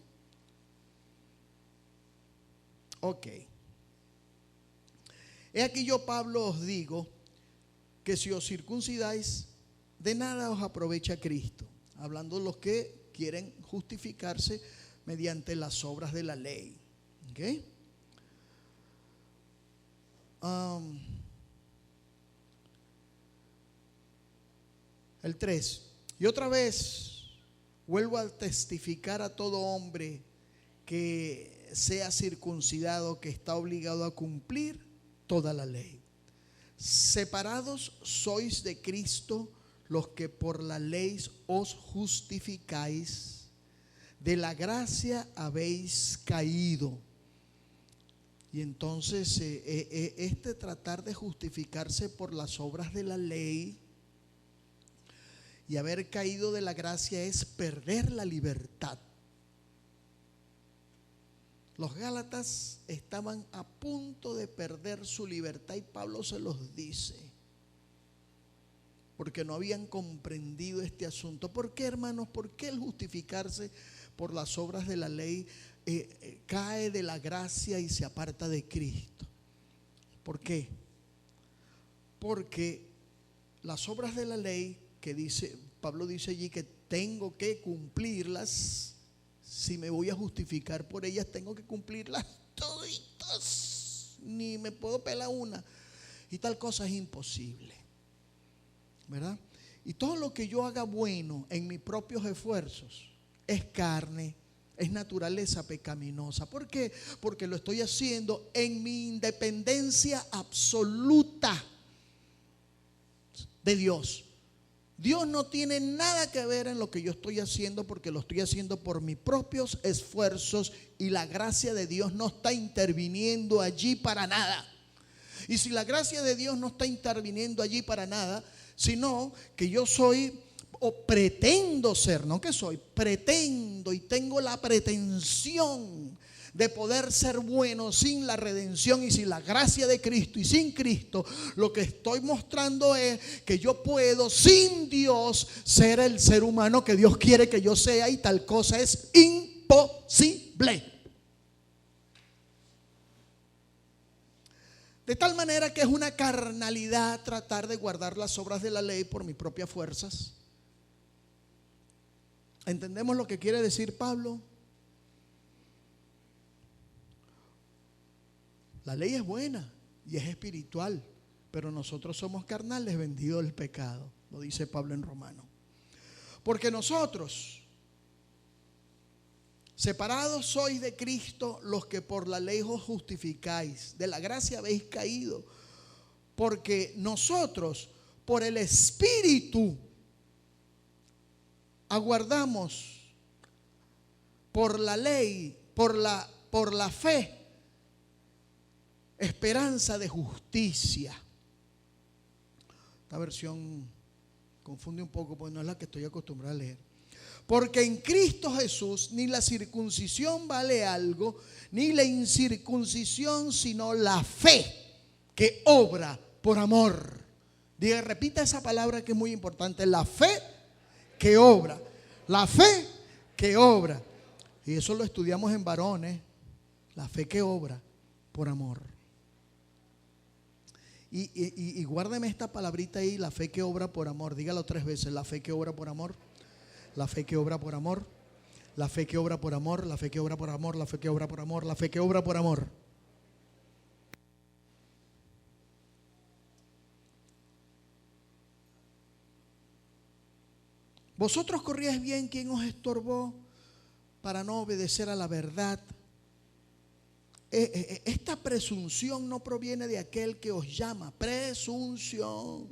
Ok. He aquí yo, Pablo, os digo que si os circuncidáis, de nada os aprovecha Cristo. Hablando de los que quieren justificarse mediante las obras de la ley. ¿Ok? El 3. Y otra vez vuelvo a testificar a todo hombre que sea circuncidado, que está obligado a cumplir toda la ley. Separados sois de Cristo los que por la ley os justificáis, de la gracia habéis caído. Y entonces este tratar de justificarse por las obras de la ley y haber caído de la gracia es perder la libertad. Los Gálatas estaban a punto de perder su libertad y Pablo se los dice, porque no habían comprendido este asunto. ¿Por qué, hermanos? ¿Por qué el justificarse por las obras de la ley cae de la gracia y se aparta de Cristo? ¿Por qué? Porque las obras de la ley que dice, Pablo dice allí que tengo que cumplirlas. Si me voy a justificar por ellas, tengo que cumplirlas toditas. ni me puedo pelar una. Y tal cosa es imposible, ¿verdad? Y todo lo que yo haga bueno en mis propios esfuerzos es carne, es naturaleza pecaminosa. ¿Por qué? Porque lo estoy haciendo en mi independencia absoluta de Dios. Dios no tiene nada que ver en lo que yo estoy haciendo, porque lo estoy haciendo por mis propios esfuerzos y la gracia de Dios no está interviniendo allí para nada. Y si la gracia de Dios no está interviniendo allí para nada, sino que yo soy o pretendo ser, no que soy, pretendo y tengo la pretensión de poder ser bueno sin la redención y sin la gracia de Cristo y sin Cristo, lo que estoy mostrando es que yo puedo sin Dios ser el ser humano que Dios quiere que yo sea, y tal cosa es imposible. De tal manera que es una carnalidad tratar de guardar las obras de la ley por mis propias fuerzas. ¿Entendemos lo que quiere decir Pablo? La ley es buena y es espiritual, pero nosotros somos carnales, vendidos del pecado, lo dice Pablo en Romanos. Porque nosotros, separados sois de Cristo los que por la ley os justificáis, de la gracia habéis caído, porque nosotros por el Espíritu aguardamos por la ley, por la fe, esperanza de justicia. Esta versión confunde un poco porque no es la que estoy acostumbrado a leer. Porque en Cristo Jesús ni la circuncisión vale algo, ni la incircuncisión, sino la fe que obra por amor. Diga, repita esa palabra que es muy importante: la fe que obra. La fe que obra. Y eso lo estudiamos en varones. La fe que obra por amor. Y guárdeme esta palabrita ahí: la fe que obra por amor. Dígalo 3 veces: la fe que obra por amor. La fe que obra por amor. La fe que obra por amor. La fe que obra por amor. La fe que obra por amor. La fe que obra por amor. Vosotros corríais bien, ¿quién os estorbó para no obedecer a la verdad? Esta presunción no proviene de aquel que os llama. Presunción.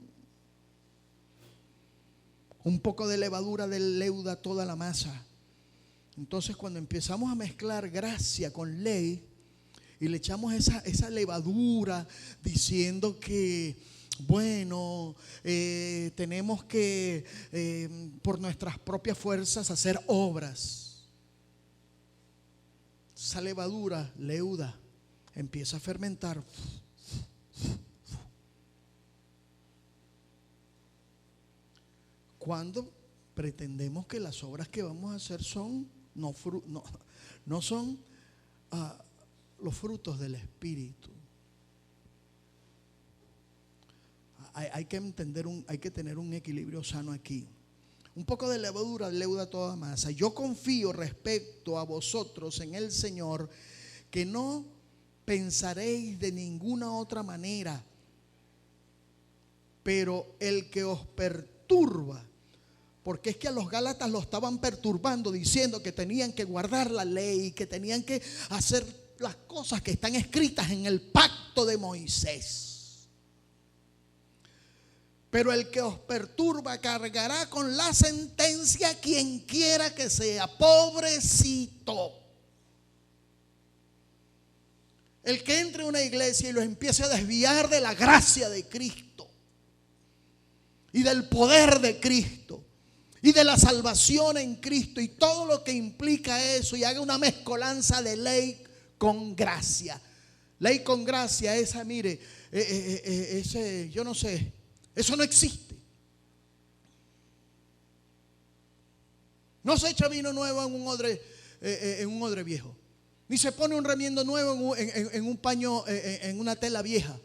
Un poco de levadura leuda toda la masa. Entonces, cuando empezamos a mezclar gracia con ley y le echamos esa levadura diciendo que, bueno, tenemos que por nuestras propias fuerzas hacer obras. Esa levadura leuda empieza a fermentar. Cuando pretendemos que las obras que vamos a hacer son no son los frutos del Espíritu. Hay que entender, hay que tener un equilibrio sano aquí. Un poco de levadura leuda toda masa. Yo confío respecto a vosotros en el Señor que no pensaréis de ninguna otra manera, pero el que os perturba, porque es que a los Gálatas lo estaban perturbando diciendo que tenían que guardar la ley, que tenían que hacer las cosas que están escritas en el pacto de Moisés. Pero el que os perturba cargará con la sentencia quien quiera que sea. Pobrecito. El que entre a una iglesia y los empiece a desviar de la gracia de Cristo y del poder de Cristo y de la salvación en Cristo y todo lo que implica eso, y haga una mezcolanza de ley con gracia. Ley con gracia, esa, mire, ese, yo no sé, eso no existe. No se echa vino nuevo en un odre viejo, ni se pone un remiendo nuevo en un paño, en una tela vieja.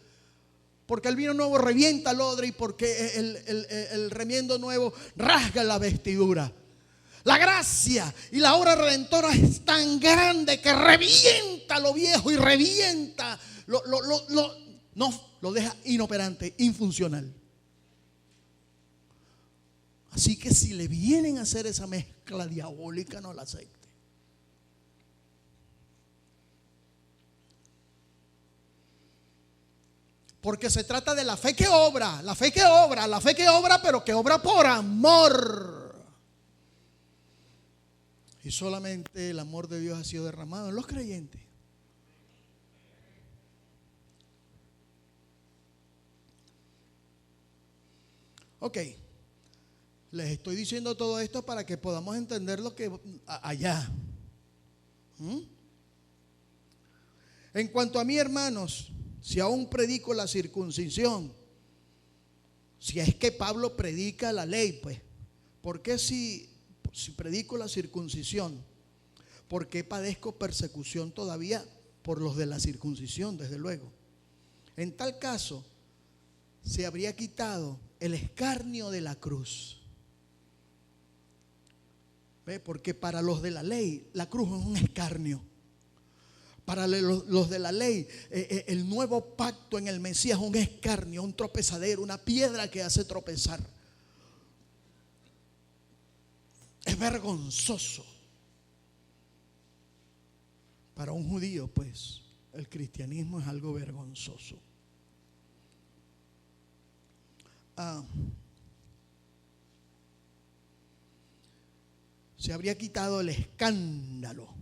Porque el vino nuevo revienta el odre y porque el remiendo nuevo rasga la vestidura. La gracia y la obra redentora es tan grande que revienta lo viejo y revienta lo deja inoperante, infuncional. Así que si le vienen a hacer esa mezcla diabólica, no la acepte. Porque se trata de la fe que obra, la fe que obra, la fe que obra, pero que obra por amor. Y solamente el amor de Dios ha sido derramado en los creyentes. Ok, les estoy diciendo todo esto para que podamos entender lo que allá. En cuanto a mí, hermanos, si aún predico la circuncisión, si es que Pablo predica la ley, pues, ¿por qué si predico la circuncisión? ¿Por qué padezco persecución todavía por los de la circuncisión? Desde luego. En tal caso, se habría quitado el escarnio de la cruz. ¿Ve? Porque para los de la ley, la cruz es un escarnio. Para los de la ley, el nuevo pacto en el Mesías es un escarnio, un tropezadero, una piedra que hace tropezar. Es vergonzoso. Para un judío, pues, el cristianismo es algo vergonzoso. Se habría quitado el escándalo.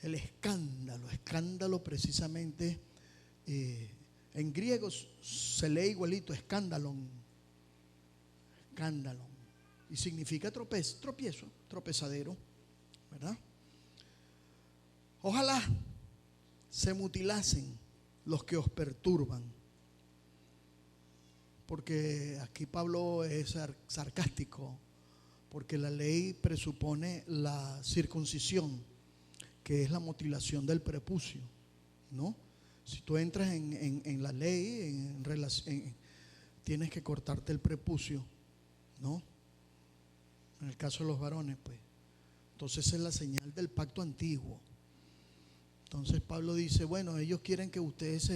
El escándalo precisamente en griego se lee igualito, escándalon, y significa tropiezo, tropezadero, ¿verdad? Ojalá se mutilasen los que os perturban, porque aquí Pablo es sarcástico, porque la ley presupone la circuncisión, que es la mutilación del prepucio, ¿no? Si tú entras en la ley, tienes que cortarte el prepucio, ¿no? En el caso de los varones, pues. Entonces es la señal del pacto antiguo. Entonces Pablo dice, bueno, ellos quieren que ustedes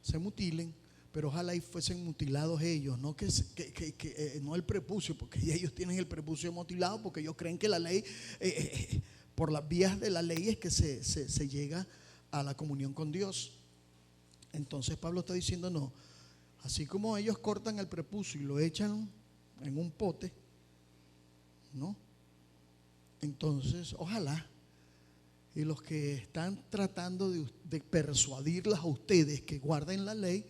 se mutilen, pero ojalá y fuesen mutilados ellos, no no el prepucio, porque ellos tienen el prepucio mutilado, porque ellos creen que la ley, por las vías de la ley es que se llega a la comunión con Dios. Entonces Pablo está diciendo, no, así como ellos cortan el prepucio y lo echan en un pote, ¿no? Entonces, ojalá y los que están tratando de persuadirlas a ustedes que guarden la ley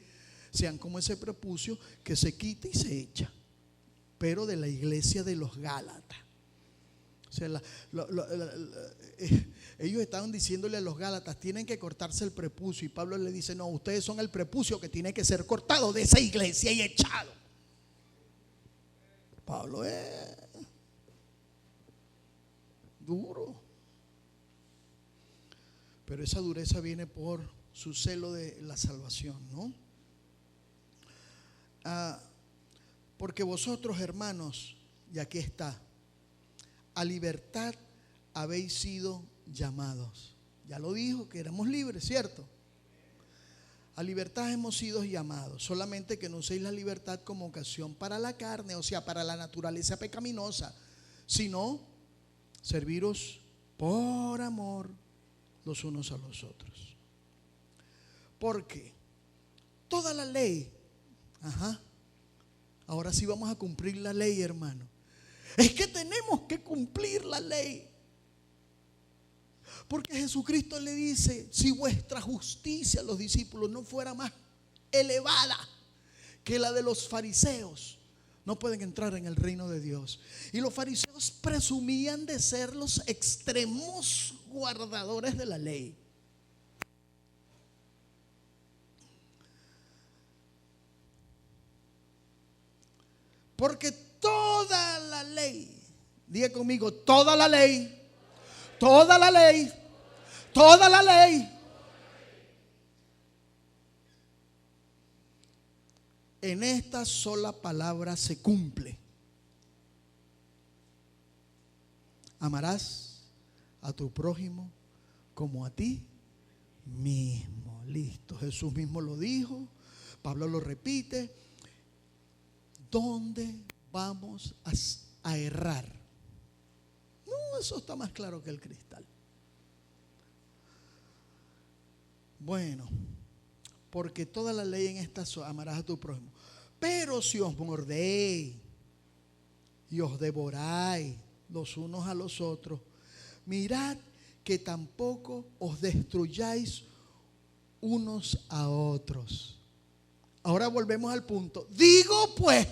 sean como ese prepucio que se quita y se echa, pero de la iglesia de los Gálatas. O sea, ellos estaban diciéndole a los Gálatas, tienen que cortarse el prepucio, y Pablo le dice, no, ustedes son el prepucio que tiene que ser cortado de esa iglesia y echado. Pablo es duro, pero esa dureza viene por su celo de la salvación, ¿no? Porque vosotros, hermanos, y aquí está, a libertad habéis sido llamados. Ya lo dijo, que éramos libres, ¿cierto? A libertad hemos sido llamados, solamente que no uséis la libertad como ocasión para la carne, o sea, para la naturaleza pecaminosa, sino serviros por amor los unos a los otros. Porque toda la ley, ahora sí vamos a cumplir la ley, hermano. Es que tenemos que cumplir la ley. Porque Jesucristo le dice, si vuestra justicia, los discípulos, no fuera más elevada que la de los fariseos, no pueden entrar en el reino de Dios. Y los fariseos presumían de ser los extremos guardadores de la ley. Porque toda la ley, diga conmigo, toda la ley, toda la ley, toda la ley, en esta sola palabra se cumple: amarás a tu prójimo como a ti mismo. Listo. Jesús mismo lo dijo. Pablo lo repite. ¿Dónde vamos a errar? No, eso está más claro que el cristal. Bueno, porque toda la ley en esta amarás a tu prójimo. Pero si os mordéis y os devoráis los unos a los otros, mirad que tampoco os destruyáis unos a otros. Ahora volvemos al punto. Digo pues,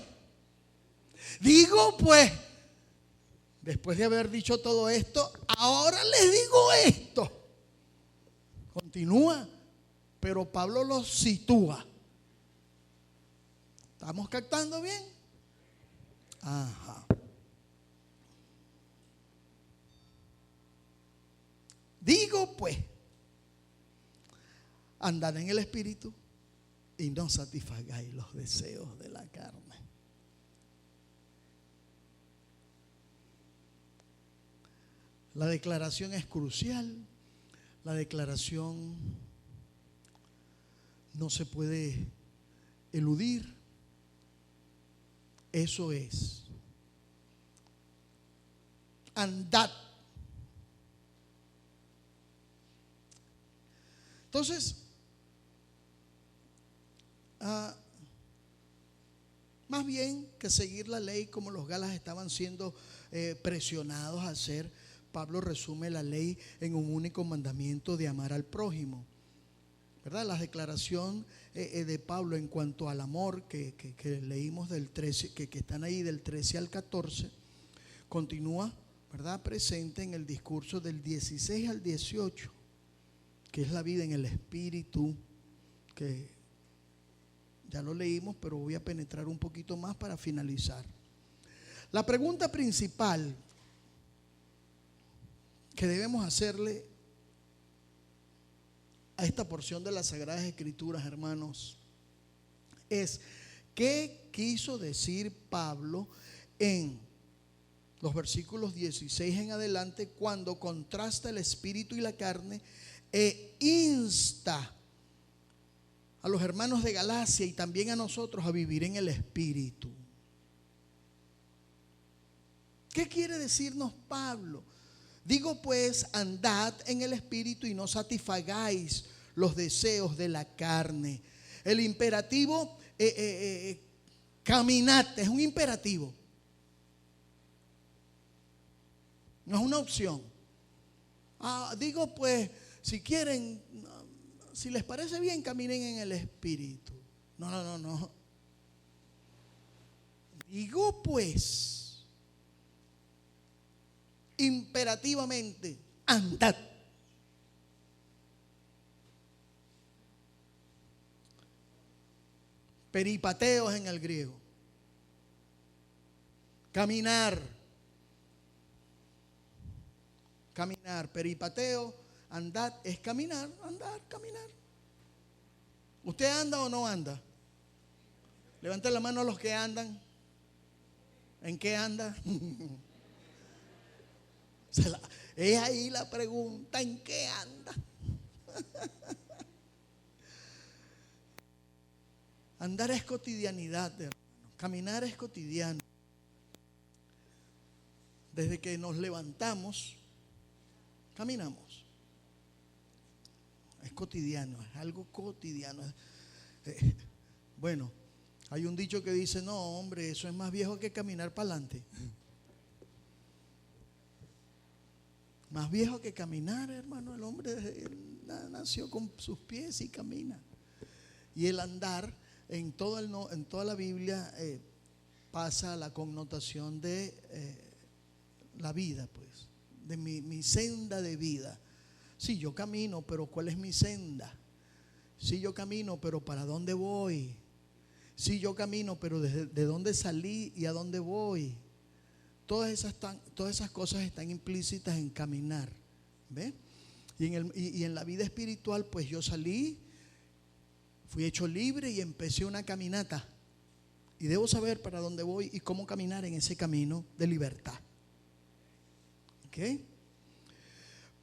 después de haber dicho todo esto, ahora les digo esto. Continúa, pero Pablo lo sitúa. ¿Estamos captando bien? Ajá. Digo pues, andad en el Espíritu y no satisfagáis los deseos de la carne. La declaración es crucial. La declaración no se puede eludir. Eso es: andad. Entonces, más bien que seguir la ley como los Gálatas estaban siendo presionados a hacer, Pablo resume la ley en un único mandamiento de amar al prójimo, ¿verdad? La declaración de Pablo en cuanto al amor que leímos del 13, que están ahí del 13 al 14, continúa, ¿verdad?, presente en el discurso del 16 al 18, que es la vida en el Espíritu, que ya lo leímos, pero voy a penetrar un poquito más para finalizar. La pregunta principal que debemos hacerle a esta porción de las Sagradas Escrituras, hermanos, es: ¿qué quiso decir Pablo en los versículos 16 en adelante cuando contrasta el espíritu y la carne e insta a los hermanos de Galacia y también a nosotros a vivir en el espíritu? ¿Qué quiere decirnos Pablo? Digo pues, andad en el espíritu y no satisfagáis los deseos de la carne. El imperativo, caminad, es un imperativo. No es una opción. Digo pues, si quieren, si les parece bien, caminen en el espíritu. No. Digo pues, imperativamente, andad. Peripateos en el griego. Caminar. Peripateo, andad, es caminar, andar, caminar. ¿Usted anda o no anda? Levanten la mano a los que andan. ¿En qué anda? Es ahí la pregunta: ¿en qué anda? Andar es cotidianidad, hermano. Caminar es cotidiano. Desde que nos levantamos, caminamos. Es cotidiano, es algo cotidiano. Bueno, hay un dicho que dice: no, hombre, eso es más viejo que caminar para adelante. Más viejo que caminar, hermano. El hombre nació con sus pies y camina. Y el andar en toda la Biblia pasa la connotación de la vida, pues, de mi senda de vida. Sí, yo camino, pero ¿cuál es mi senda? Sí, yo camino, pero ¿para dónde voy? Sí, yo camino, pero ¿de dónde salí y a dónde voy? Todas esas cosas están implícitas en caminar, ¿ve? Y en la vida espiritual, pues yo salí, fui hecho libre y empecé una caminata. Y debo saber para dónde voy y cómo caminar en ese camino de libertad. ¿Ok?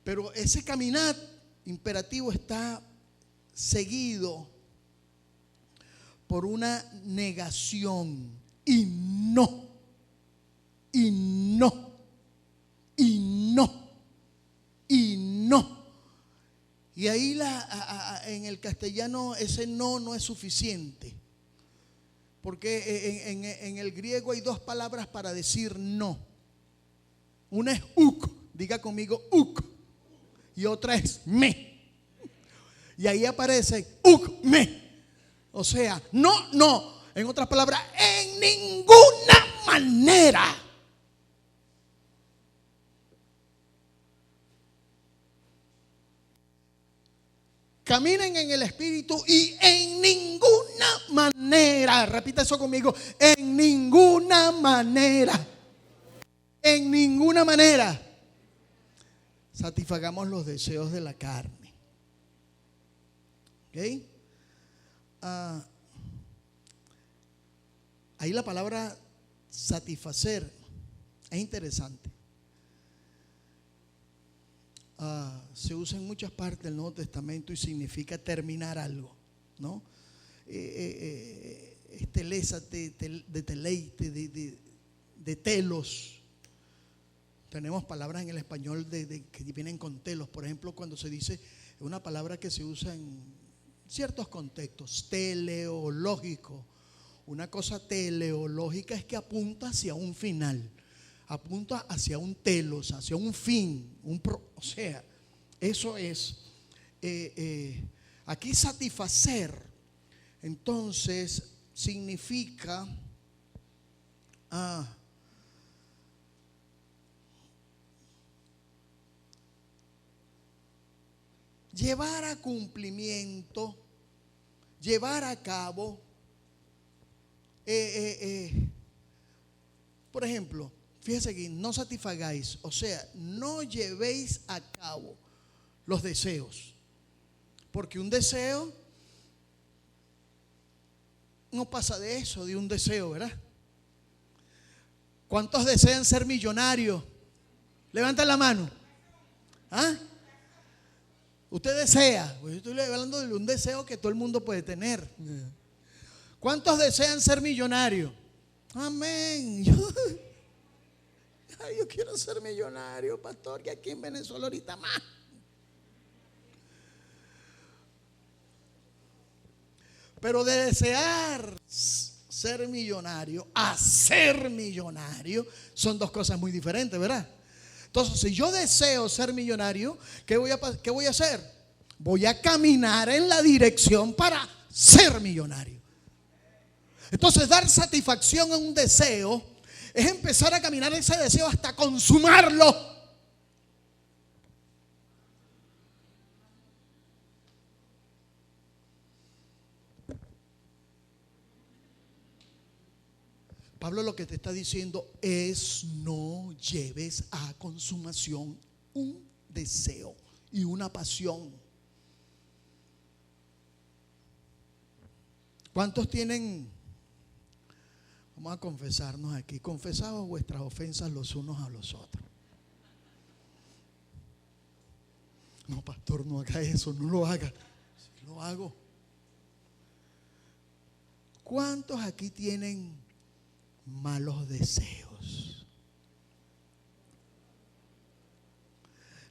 Pero ese caminar imperativo está seguido por una negación. Y no, y no, y no, y no. Y ahí en el castellano ese no es suficiente. Porque en el griego hay dos palabras para decir no. Una es uk, diga conmigo uk. Y otra es me. Y ahí aparece uk me. O sea, no, no. En otras palabras, en ninguna manera. Caminen en el Espíritu y en ninguna manera, repita eso conmigo, en ninguna manera, en ninguna manera satisfagamos los deseos de la carne. ¿Ok? Ahí la palabra satisfacer es interesante. Se usa en muchas partes del Nuevo Testamento y significa terminar algo, ¿no? Telésate, de deleite, de telos. Tenemos palabras en el español que vienen con telos. Por ejemplo, cuando se dice, es una palabra que se usa en ciertos contextos, teleológico. Una cosa teleológica es que apunta hacia un final, apunta hacia un telos, hacia un fin, o sea, eso es. Aquí satisfacer, entonces, significa llevar a cumplimiento, llevar a cabo. Por ejemplo, fíjese aquí, no satisfagáis, o sea, no llevéis a cabo los deseos, porque un deseo no pasa de eso, de un deseo, ¿verdad? ¿Cuántos desean ser millonarios? Levanten la mano. ¿Ah? Usted desea, pues yo estoy hablando de un deseo que todo el mundo puede tener. ¿Cuántos desean ser millonarios? Amén. Yo quiero ser millonario, pastor, que aquí en Venezuela ahorita más. Pero de desear ser millonario a ser millonario son dos cosas muy diferentes, ¿verdad? Entonces, si yo deseo ser millonario, ¿qué voy a hacer? Voy a caminar en la dirección para ser millonario. Entonces, dar satisfacción a un deseo es empezar a caminar ese deseo hasta consumarlo. Pablo lo que te está diciendo es: no lleves a consumación un deseo y una pasión. ¿Cuántos tienen? Vamos a confesarnos aquí. Confesaos vuestras ofensas los unos a los otros. No, pastor, no haga eso, no lo haga. Sí, lo hago. ¿Cuántos aquí tienen malos deseos?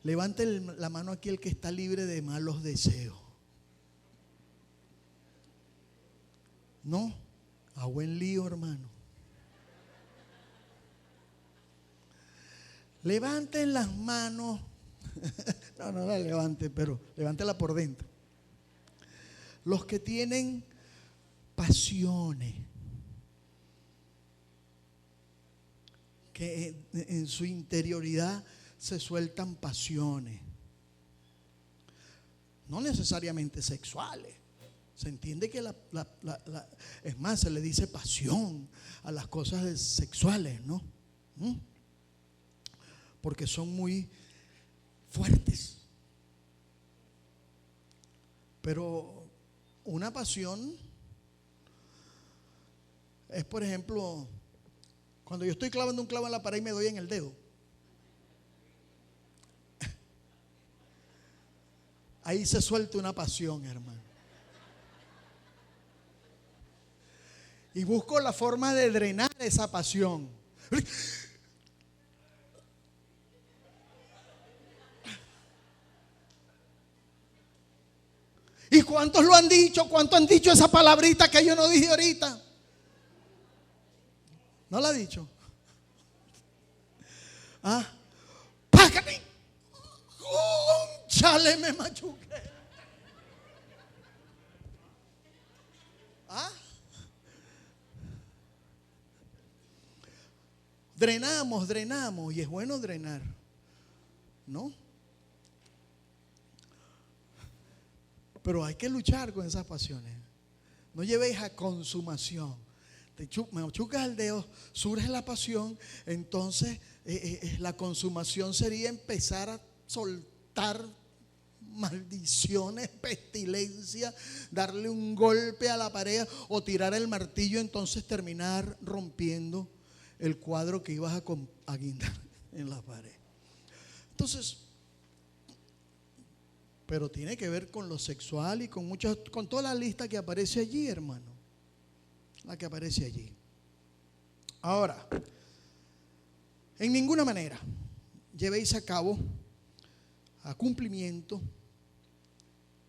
Levante la mano aquí el que está libre de malos deseos. No, a buen lío, hermano. Levanten las manos. No la levante, pero levántela por dentro. Los que tienen pasiones, que en su interioridad se sueltan pasiones, no necesariamente sexuales. Se entiende que es más, se le dice pasión a las cosas sexuales, ¿no? Porque son muy fuertes. Pero una pasión es, por ejemplo, cuando yo estoy clavando un clavo en la pared y me doy en el dedo. ahí se suelta una pasión, hermano. Y busco la forma de drenar esa pasión. ¿Y cuántos lo han dicho? ¿Cuántos han dicho esa palabrita que yo no dije ahorita? ¿No la ha dicho? ¿Ah? ¡Págate! ¡Chale, me machuqué! ¿Ah? Drenamos, y es bueno drenar, ¿no? Pero hay que luchar con esas pasiones. No llevéis a consumación. Me machucas el dedo, surge la pasión, entonces la consumación sería empezar a soltar maldiciones, pestilencia, darle un golpe a la pared o tirar el martillo, entonces terminar rompiendo el cuadro que ibas a guindar en la pared. Entonces, pero tiene que ver con lo sexual y con toda la lista que aparece allí, hermano. La que aparece allí. Ahora, en ninguna manera llevéis a cabo, a cumplimiento,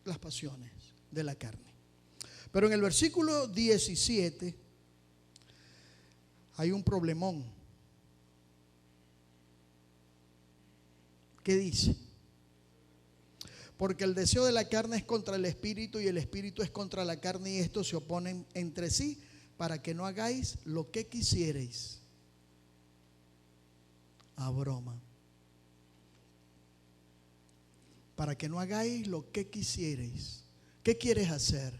las pasiones de la carne. Pero en el versículo 17 hay un problemón. ¿Qué dice? Porque el deseo de la carne es contra el espíritu y el espíritu es contra la carne, y estos se oponen entre sí para que no hagáis lo que quisierais. A broma. Para que no hagáis lo que quisierais. ¿Qué quieres hacer?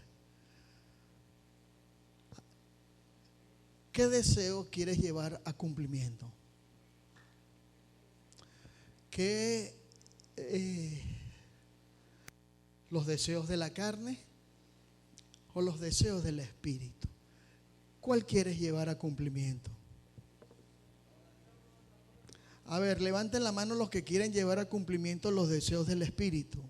¿Qué deseo quieres llevar a cumplimiento? ¿Qué los deseos de la carne o los deseos del espíritu? ¿Cuál quieres llevar a cumplimiento? A ver, levanten la mano los que quieren llevar a cumplimiento los deseos del espíritu.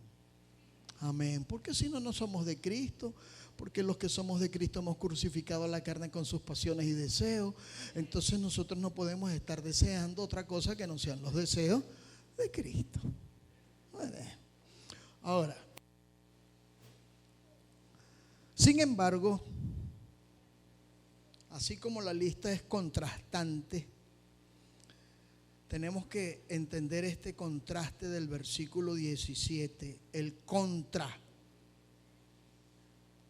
Amén. Porque si no, no somos de Cristo. Porque los que somos de Cristo hemos crucificado a la carne con sus pasiones y deseos. Entonces nosotros no podemos estar deseando otra cosa que no sean los deseos de Cristo. Ahora, sin embargo, así como la lista es contrastante, tenemos que entender este contraste del versículo 17, el contra.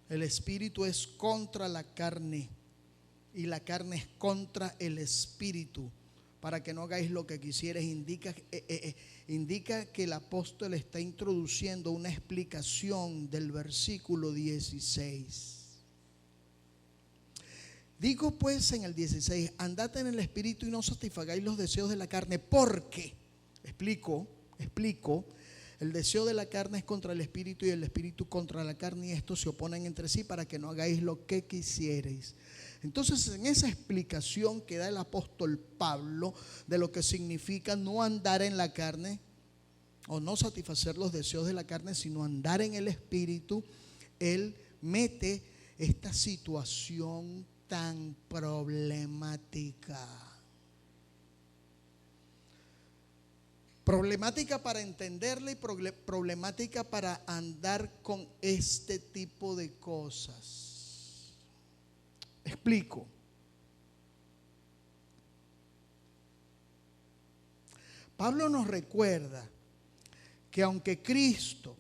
El espíritu es contra la carne y la carne es contra el espíritu. Para que no hagáis lo que quisierais, indica que el apóstol está introduciendo una explicación del versículo 16. Digo pues en el 16, andad en el espíritu y no satisfagáis los deseos de la carne, porque, explico, el deseo de la carne es contra el espíritu y el espíritu contra la carne, y estos se oponen entre sí para que no hagáis lo que quisierais. Entonces, en esa explicación que da el apóstol Pablo de lo que significa no andar en la carne o no satisfacer los deseos de la carne, sino andar en el espíritu, él mete esta situación tan problemática. Problemática para entenderla y problemática para andar con este tipo de cosas. Explico. Pablo nos recuerda que aunque Cristo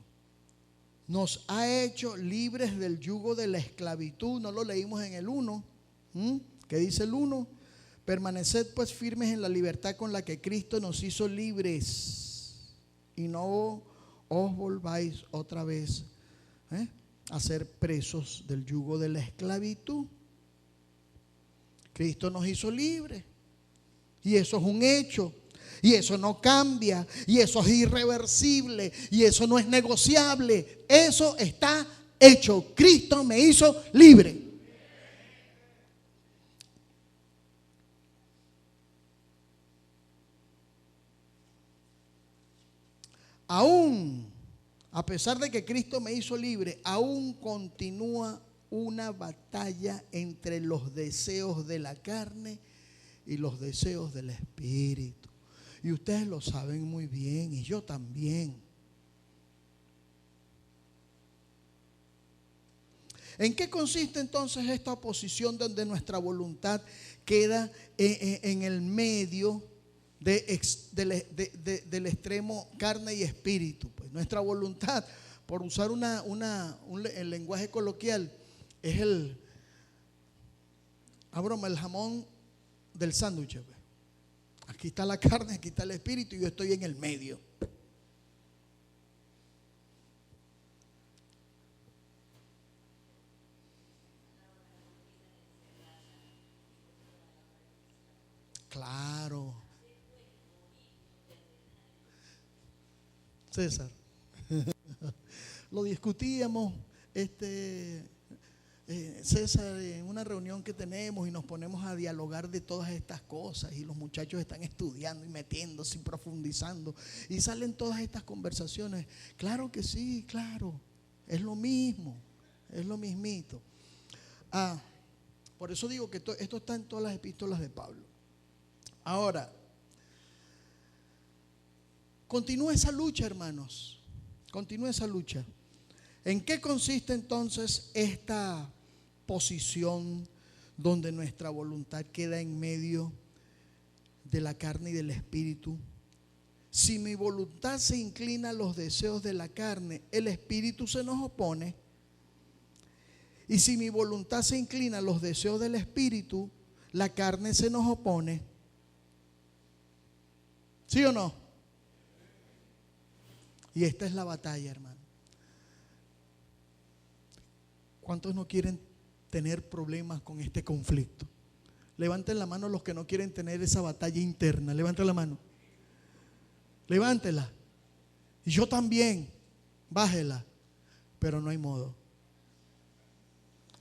nos ha hecho libres del yugo de la esclavitud, no lo leímos en el 1, ¿qué dice el 1? Permaneced pues firmes en la libertad con la que Cristo nos hizo libres, y no os volváis otra vez a ser presos del yugo de la esclavitud. Cristo nos hizo libres, y eso es un hecho, y eso no cambia, y eso es irreversible, y eso no es negociable. Eso está hecho. Cristo me hizo libre. Aún a pesar de que Cristo me hizo libre, aún continúa una batalla entre los deseos de la carne y los deseos del espíritu. Y ustedes lo saben muy bien, y yo también. ¿En qué consiste entonces esta oposición donde nuestra voluntad queda en el medio del extremo carne y espíritu? Pues nuestra voluntad, por usar el lenguaje coloquial, es el jamón del sándwich. Pues. Aquí está la carne, aquí está el espíritu y yo estoy en el medio. Claro. César. Lo discutíamos, César, en una reunión que tenemos y nos ponemos a dialogar de todas estas cosas y los muchachos están estudiando y metiéndose y profundizando y salen todas estas conversaciones. Claro que sí, claro, es lo mismo, es lo mismito. Por eso digo que esto está en todas las epístolas de Pablo. Ahora, continúa esa lucha, hermanos. Continúa esa lucha. ¿En qué consiste entonces esta posición donde nuestra voluntad queda en medio de la carne y del espíritu? Si mi voluntad se inclina a los deseos de la carne, el espíritu se nos opone. Y si mi voluntad se inclina a los deseos del espíritu, la carne se nos opone. ¿Sí o no? Y esta es la batalla, hermano. ¿Cuántos no quieren tener problemas con este conflicto? Levanten la mano los que no quieren tener esa batalla interna. Levanten la mano. Levántela. Y yo también. Bájela. Pero no hay modo.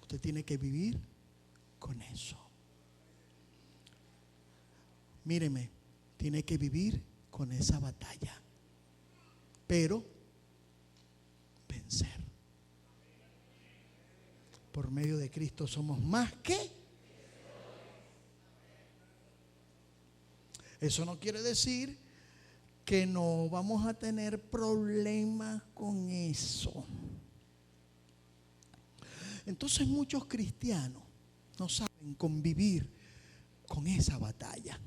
Usted tiene que vivir con eso. Míreme. Tiene que vivir con esa batalla. Pero vencer. Por medio de Cristo somos más que. Eso no quiere decir que no vamos a tener problemas con eso. Entonces muchos cristianos no saben convivir con esa batalla.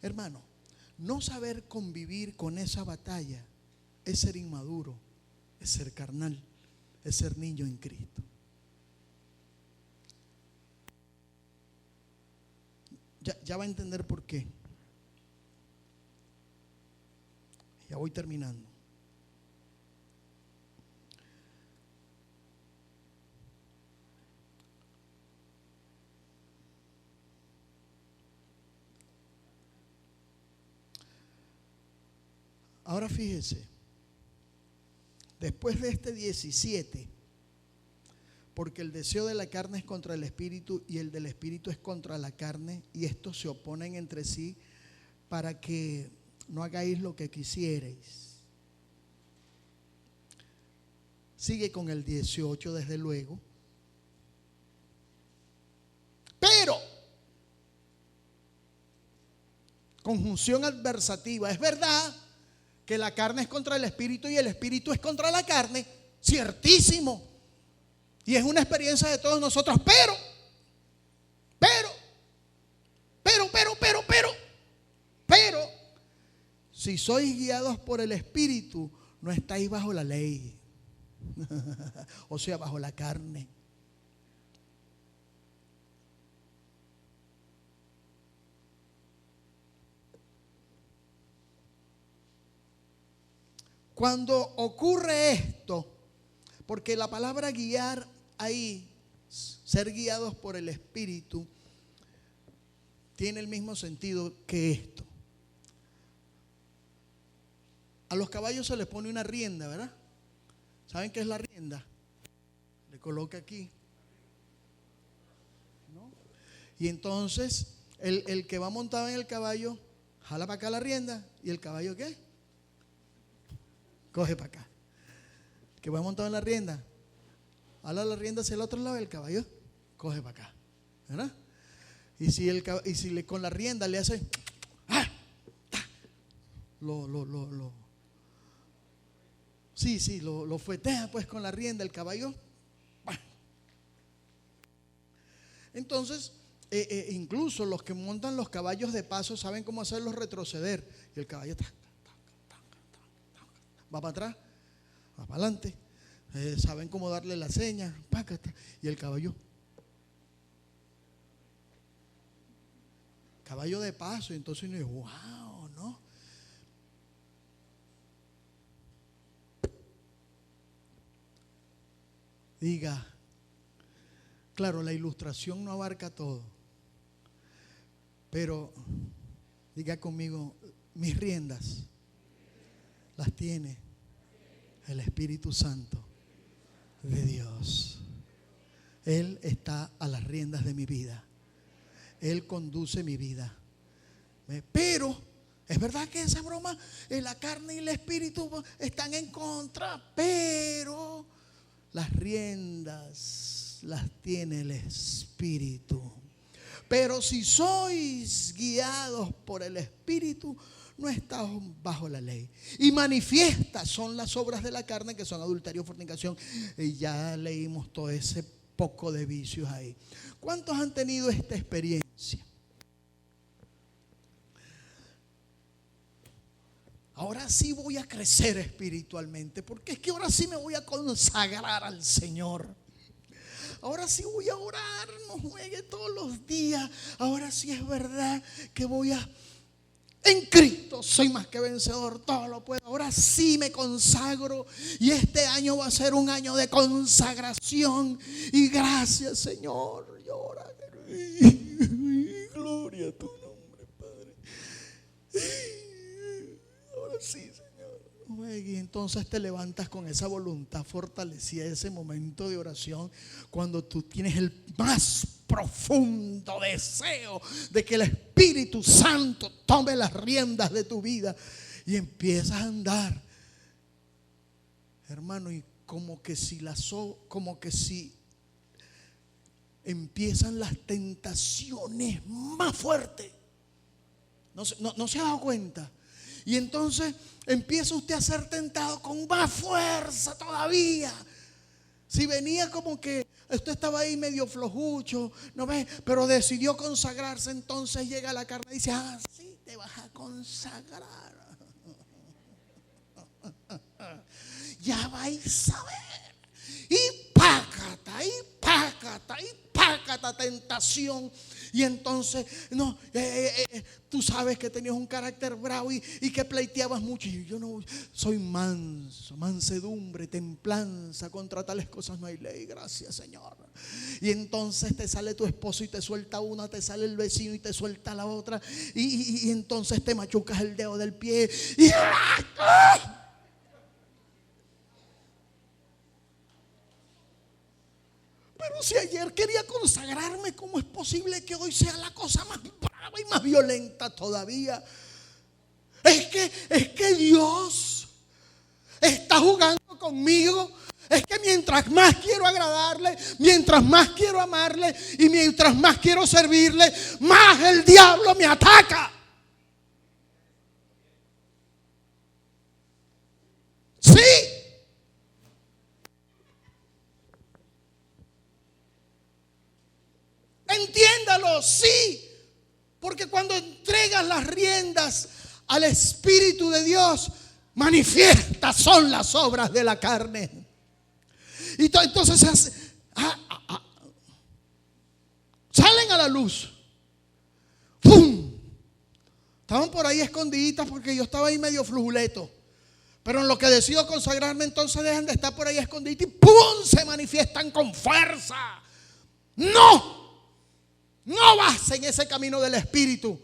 Hermano, no saber convivir con esa batalla es ser inmaduro, es ser carnal, es ser niño en Cristo. Ya va a entender por qué. Ya voy terminando. Ahora fíjese, después de este 17, porque el deseo de la carne es contra el espíritu y el del espíritu es contra la carne, y estos se oponen entre sí para que no hagáis lo que quisierais. Sigue con el 18 desde luego. Pero, conjunción adversativa, es verdad que la carne es contra el espíritu y el espíritu es contra la carne, ciertísimo. Y es una experiencia de todos nosotros, pero, si sois guiados por el espíritu, no estáis bajo la ley, o sea, bajo la carne. Cuando ocurre esto, porque la palabra guiar ahí, ser guiados por el Espíritu, tiene el mismo sentido que esto. A los caballos se les pone una rienda, ¿verdad? ¿Saben qué es la rienda? Le coloca aquí, ¿no? Y entonces el que va montado en el caballo jala para acá la rienda y el caballo ¿qué? Coge para acá. Que va montado en la rienda, jala la rienda hacia el otro lado y el caballo coge para acá, ¿verdad? Y si con la rienda le hace lo fuetea pues con la rienda el caballo. Entonces incluso los que montan los caballos de paso saben cómo hacerlos retroceder. Y el caballo va para atrás, va para adelante. Saben cómo darle la seña. Y el caballo de paso. Entonces uno dice, wow, ¿no? Diga, claro, la ilustración no abarca todo, pero diga conmigo, mis riendas las tiene el Espíritu Santo de Dios. Él está a las riendas de mi vida. Él conduce mi vida. Pero es verdad que esa broma, la carne y el espíritu están en contra, pero las riendas las tiene el Espíritu. Pero si sois guiados por el Espíritu, no estáis bajo la ley. Y manifiestas son las obras de la carne, que son adulterio, fornicación. Y ya leímos todo ese poco de vicios ahí. ¿Cuántos han tenido esta experiencia? Ahora sí voy a crecer espiritualmente, porque es que ahora sí me voy a consagrar al Señor. Ahora sí voy a orar, no juegue todos los días. Ahora sí es verdad que en Cristo soy más que vencedor, todo lo puedo. Ahora sí me consagro y este año va a ser un año de consagración. Y gracias, Señor. Llora. Gloria a tu nombre, Padre. Ahora sí, Señor. Y entonces te levantas con esa voluntad fortalecida, ese momento de oración, cuando tú tienes el más profundo deseo de que el Espíritu Santo tome las riendas de tu vida y empiezas a andar, hermano, y como que si empiezan las tentaciones más fuertes. No se ha dado cuenta. Y entonces empieza usted a ser tentado con más fuerza todavía. Si venía como que usted estaba ahí medio flojucho, ¿no ves? Pero decidió consagrarse, entonces llega la carne y dice, sí, te vas a consagrar. Ya vais a ver. Y pácata, tentación. Y entonces, tú sabes que tenías un carácter bravo y que pleiteabas mucho. Y yo no soy manso, mansedumbre, templanza, contra tales cosas no hay ley, gracias, Señor. Y entonces te sale tu esposo y te suelta una, te sale el vecino y te suelta la otra. Y entonces te machucas el dedo del pie. Pero si ayer quería consagrarme, ¿cómo es posible que hoy sea la cosa más brava y más violenta todavía? Es que Dios está jugando conmigo. Es que mientras más quiero agradarle, mientras más quiero amarle y mientras más quiero servirle, más el diablo me ataca. Sí. Entiéndalo, sí. Porque cuando entregas las riendas al Espíritu de Dios, manifiestas son las obras de la carne. Y entonces salen a la luz. ¡Pum! Estaban por ahí escondiditas porque yo estaba ahí medio flujuleto. Pero en lo que decido consagrarme, entonces dejan de estar por ahí escondiditas y ¡pum! Se manifiestan con fuerza. ¡No! No vas en ese camino del Espíritu.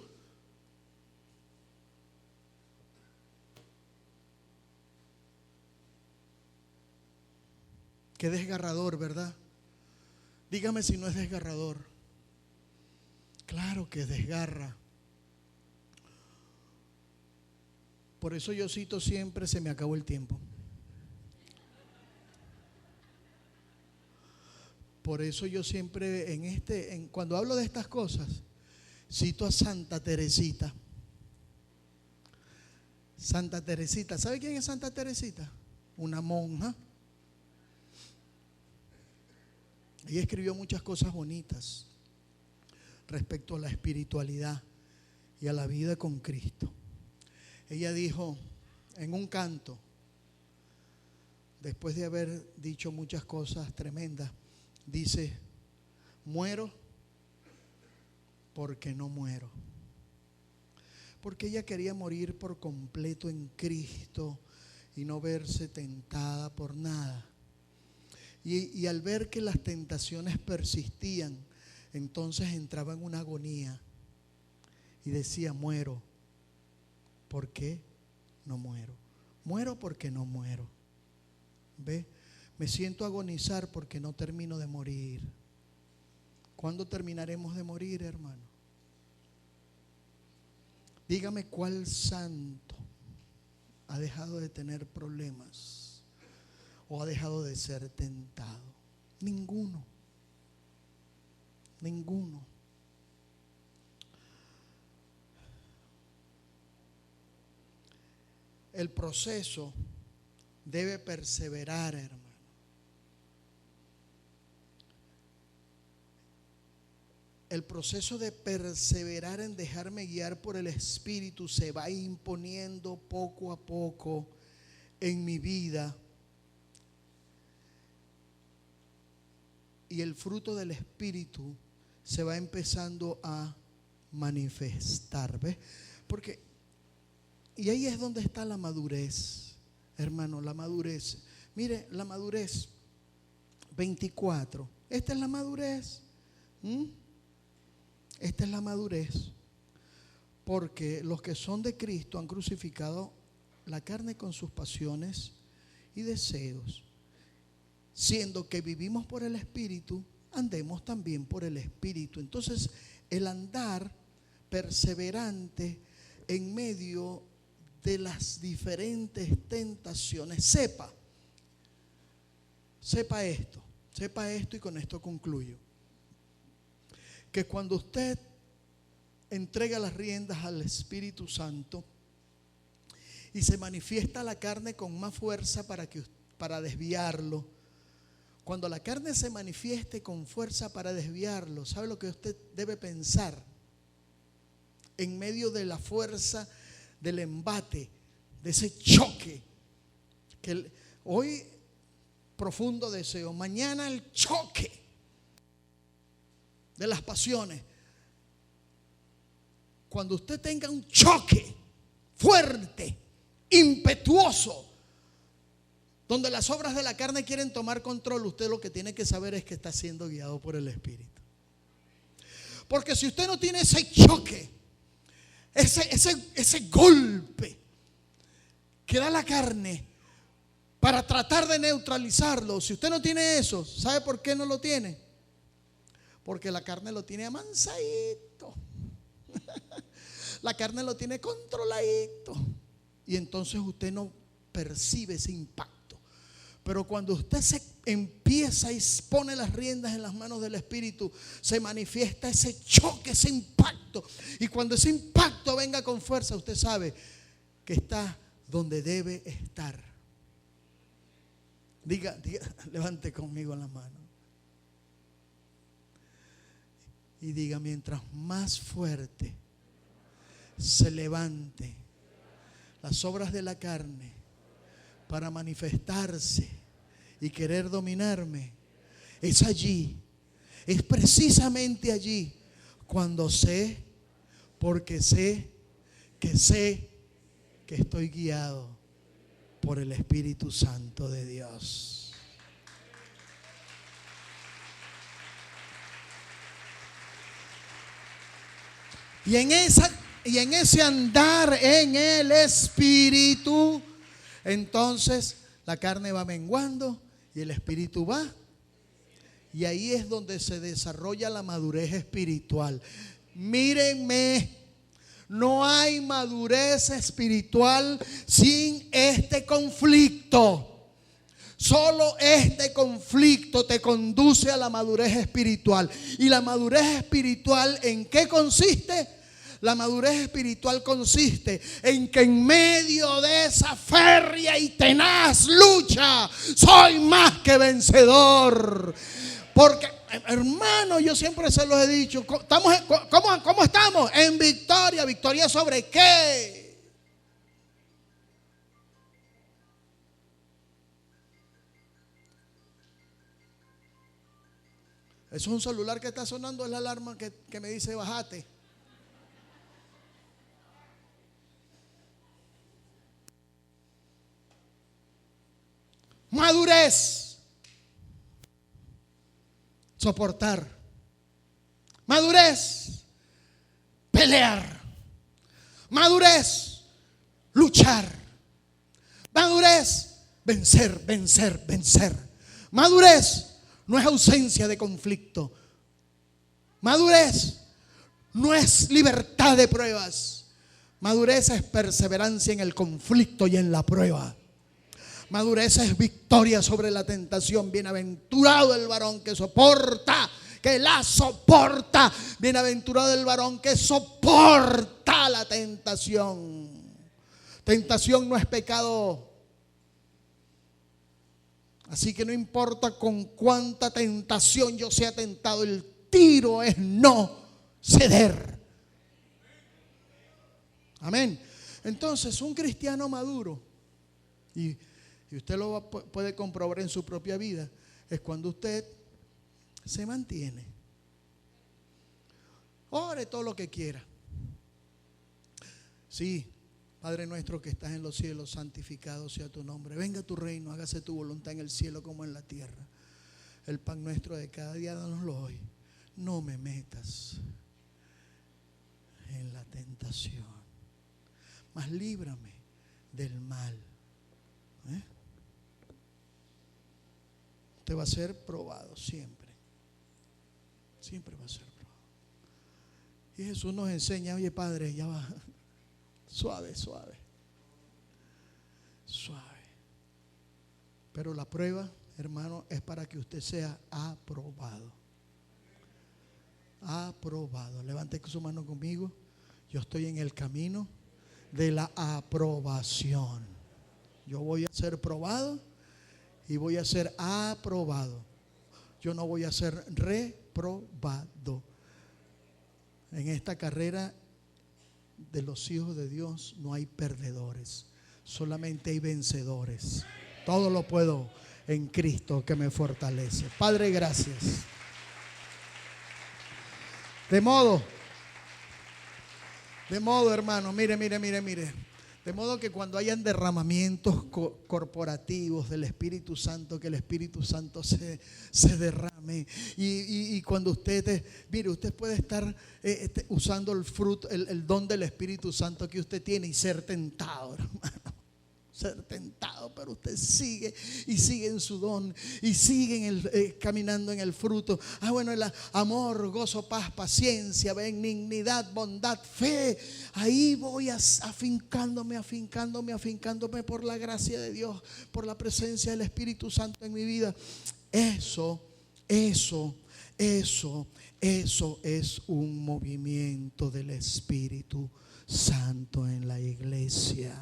Qué desgarrador, ¿verdad? Dígame si no es desgarrador. Claro que desgarra. Por eso yo cito siempre, se me acabó el tiempo. Por eso yo siempre cuando hablo de estas cosas, cito a Santa Teresita. Santa Teresita, ¿sabe quién es Santa Teresita? Una monja. Ella escribió muchas cosas bonitas respecto a la espiritualidad y a la vida con Cristo. Ella dijo en un canto, después de haber dicho muchas cosas tremendas, dice: muero porque no muero. Porque ella quería morir por completo en Cristo y no verse tentada por nada. Y al ver que las tentaciones persistían, entonces entraba en una agonía y decía: muero. ¿Por qué no muero? Muero porque no muero. ¿Ve? Me siento agonizar porque no termino de morir. ¿Cuándo terminaremos de morir, hermano? Dígame cuál santo ha dejado de tener problemas o ha dejado de ser tentado. Ninguno. Ninguno. El proceso debe perseverar, hermano. El proceso de perseverar en dejarme guiar por el Espíritu se va imponiendo poco a poco en mi vida. Y el fruto del Espíritu se va empezando a manifestar. ¿Ves? Porque, y ahí es donde está la madurez, hermano, la madurez. Mire, la madurez 24. Esta es la madurez. Esta es la madurez. Porque los que son de Cristo han crucificado la carne con sus pasiones y deseos. Siendo que vivimos por el Espíritu, andemos también por el Espíritu. Entonces, el andar perseverante en medio de las diferentes tentaciones. Sepa esto y con esto concluyo. Que cuando usted entrega las riendas al Espíritu Santo y se manifiesta la carne con más fuerza para desviarlo, cuando la carne se manifieste con fuerza para desviarlo, ¿sabe lo que usted debe pensar? En medio de la fuerza del embate, de ese choque, que hoy profundo deseo, mañana el choque de las pasiones. Cuando usted tenga un choque fuerte, impetuoso, donde las obras de la carne quieren tomar control, usted lo que tiene que saber es que está siendo guiado por el Espíritu. Porque si usted no tiene ese choque, ese golpe que da la carne para tratar de neutralizarlo, si usted no tiene eso, ¿sabe por qué no lo tiene? Porque la carne lo tiene amansadito. La carne lo tiene controladito. Y entonces usted no percibe ese impacto. Pero cuando usted se empieza y pone las riendas en las manos del Espíritu, se manifiesta ese choque, ese impacto. Y cuando ese impacto venga con fuerza, usted sabe que está donde debe estar. Diga, levante conmigo la mano. Y diga: mientras más fuerte se levante las obras de la carne para manifestarse y querer dominarme, es allí, es precisamente allí cuando porque sé que estoy guiado por el Espíritu Santo de Dios. Y en ese andar en el Espíritu, entonces la carne va menguando y el Espíritu va. Y ahí es donde se desarrolla la madurez espiritual. Mírenme, No hay madurez espiritual sin este conflicto. Solo este conflicto te conduce a la madurez espiritual. ¿Y la madurez espiritual en qué consiste? La madurez espiritual consiste en que en medio de esa férrea y tenaz lucha soy más que vencedor. Porque, hermano, yo siempre se los he dicho, ¿cómo estamos? En victoria. ¿Victoria sobre qué? Eso es un celular que está sonando, es la alarma que me dice bájate. Madurez. Soportar. Madurez. Pelear. Madurez. Luchar. Madurez. Vencer. Madurez no es ausencia de conflicto. Madurez no es libertad de pruebas. Madurez es perseverancia en el conflicto y en la prueba. Madurez es victoria sobre la tentación. Bienaventurado el varón que soporta, que la soporta. Bienaventurado el varón que soporta la tentación. Tentación no es pecado. Así que no importa con cuánta tentación yo sea tentado, el tiro es no ceder. Amén. Entonces, un cristiano maduro, y usted lo puede comprobar en su propia vida, es cuando usted se mantiene. Ore todo lo que quiera. Sí, Padre nuestro que estás en los cielos, santificado sea tu nombre. Venga tu reino, hágase tu voluntad en el cielo como en la tierra. El pan nuestro de cada día danoslo hoy. No me metas en la tentación, mas líbrame del mal. Usted va a ser probado siempre. Siempre va a ser probado. Y Jesús nos enseña, oye Padre, ya va. Suave. Pero la prueba, hermano, es para que usted sea aprobado. Aprobado. Levante su mano conmigo. Yo estoy en el camino de la aprobación. Yo voy a ser probado y voy a ser aprobado. Yo no voy a ser reprobado. En esta carrera de los hijos de Dios no hay perdedores, solamente hay vencedores. Todo lo puedo en Cristo que me fortalece. Padre, gracias. De modo, hermano, mire. De modo que cuando hayan derramamientos corporativos del Espíritu Santo, que el Espíritu Santo se derrame. Y cuando usted puede estar usando el fruto, el don del Espíritu Santo que usted tiene y ser tentado, hermano. Ser tentado, pero usted sigue en su don y sigue caminando en el fruto. Bueno, el amor, gozo, paz, paciencia, benignidad, bondad, fe. Ahí voy afincándome por la gracia de Dios, por la presencia del Espíritu Santo en mi vida. Eso es un movimiento del Espíritu Santo en la iglesia.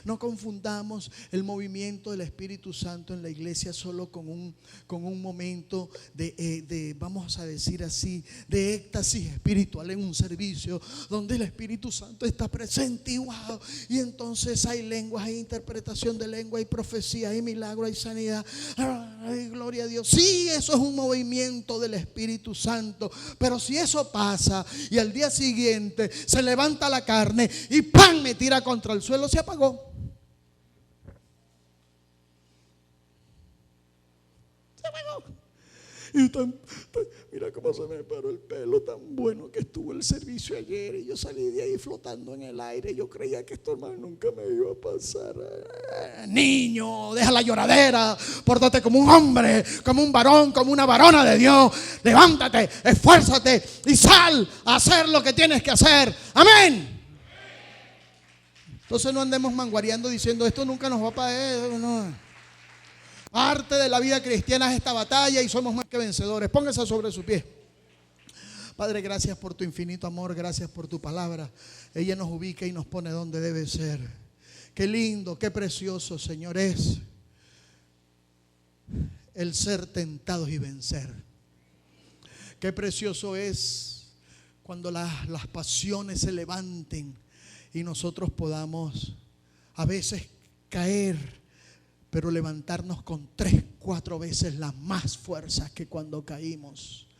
No confundamos el movimiento del Espíritu Santo en la iglesia solo con un momento de, vamos a decir así, de éxtasis espiritual en un servicio donde el Espíritu Santo está presente y wow, y entonces hay lenguas, hay interpretación de lengua, hay profecía, hay milagro, hay sanidad. Ay, gloria a Dios. Sí, eso es un movimiento del Espíritu Santo, pero si eso pasa y al día siguiente se levanta la carne y ¡pam!, me tira contra el suelo, se apagó. Mira cómo se me paró el pelo, tan bueno que estuvo el servicio ayer. Y yo salí de ahí flotando en el aire. Yo creía que esto, hermano, nunca me iba a pasar. Niño, deja la lloradera. Pórtate como un hombre, como un varón, como una varona de Dios. Levántate, esfuérzate y sal a hacer lo que tienes que hacer. Amén. Entonces no andemos manguareando diciendo esto nunca nos va a pasar. No. Parte de la vida cristiana es esta batalla y somos más que vencedores. Póngase sobre su pie. Padre, gracias por tu infinito amor, gracias por tu palabra. Ella nos ubica y nos pone donde debe ser. Qué lindo, qué precioso, Señor, es el ser tentados y vencer. Qué precioso es cuando las pasiones se levanten y nosotros podamos a veces caer, pero levantarnos con 3, 4 veces las más fuerzas que cuando caímos.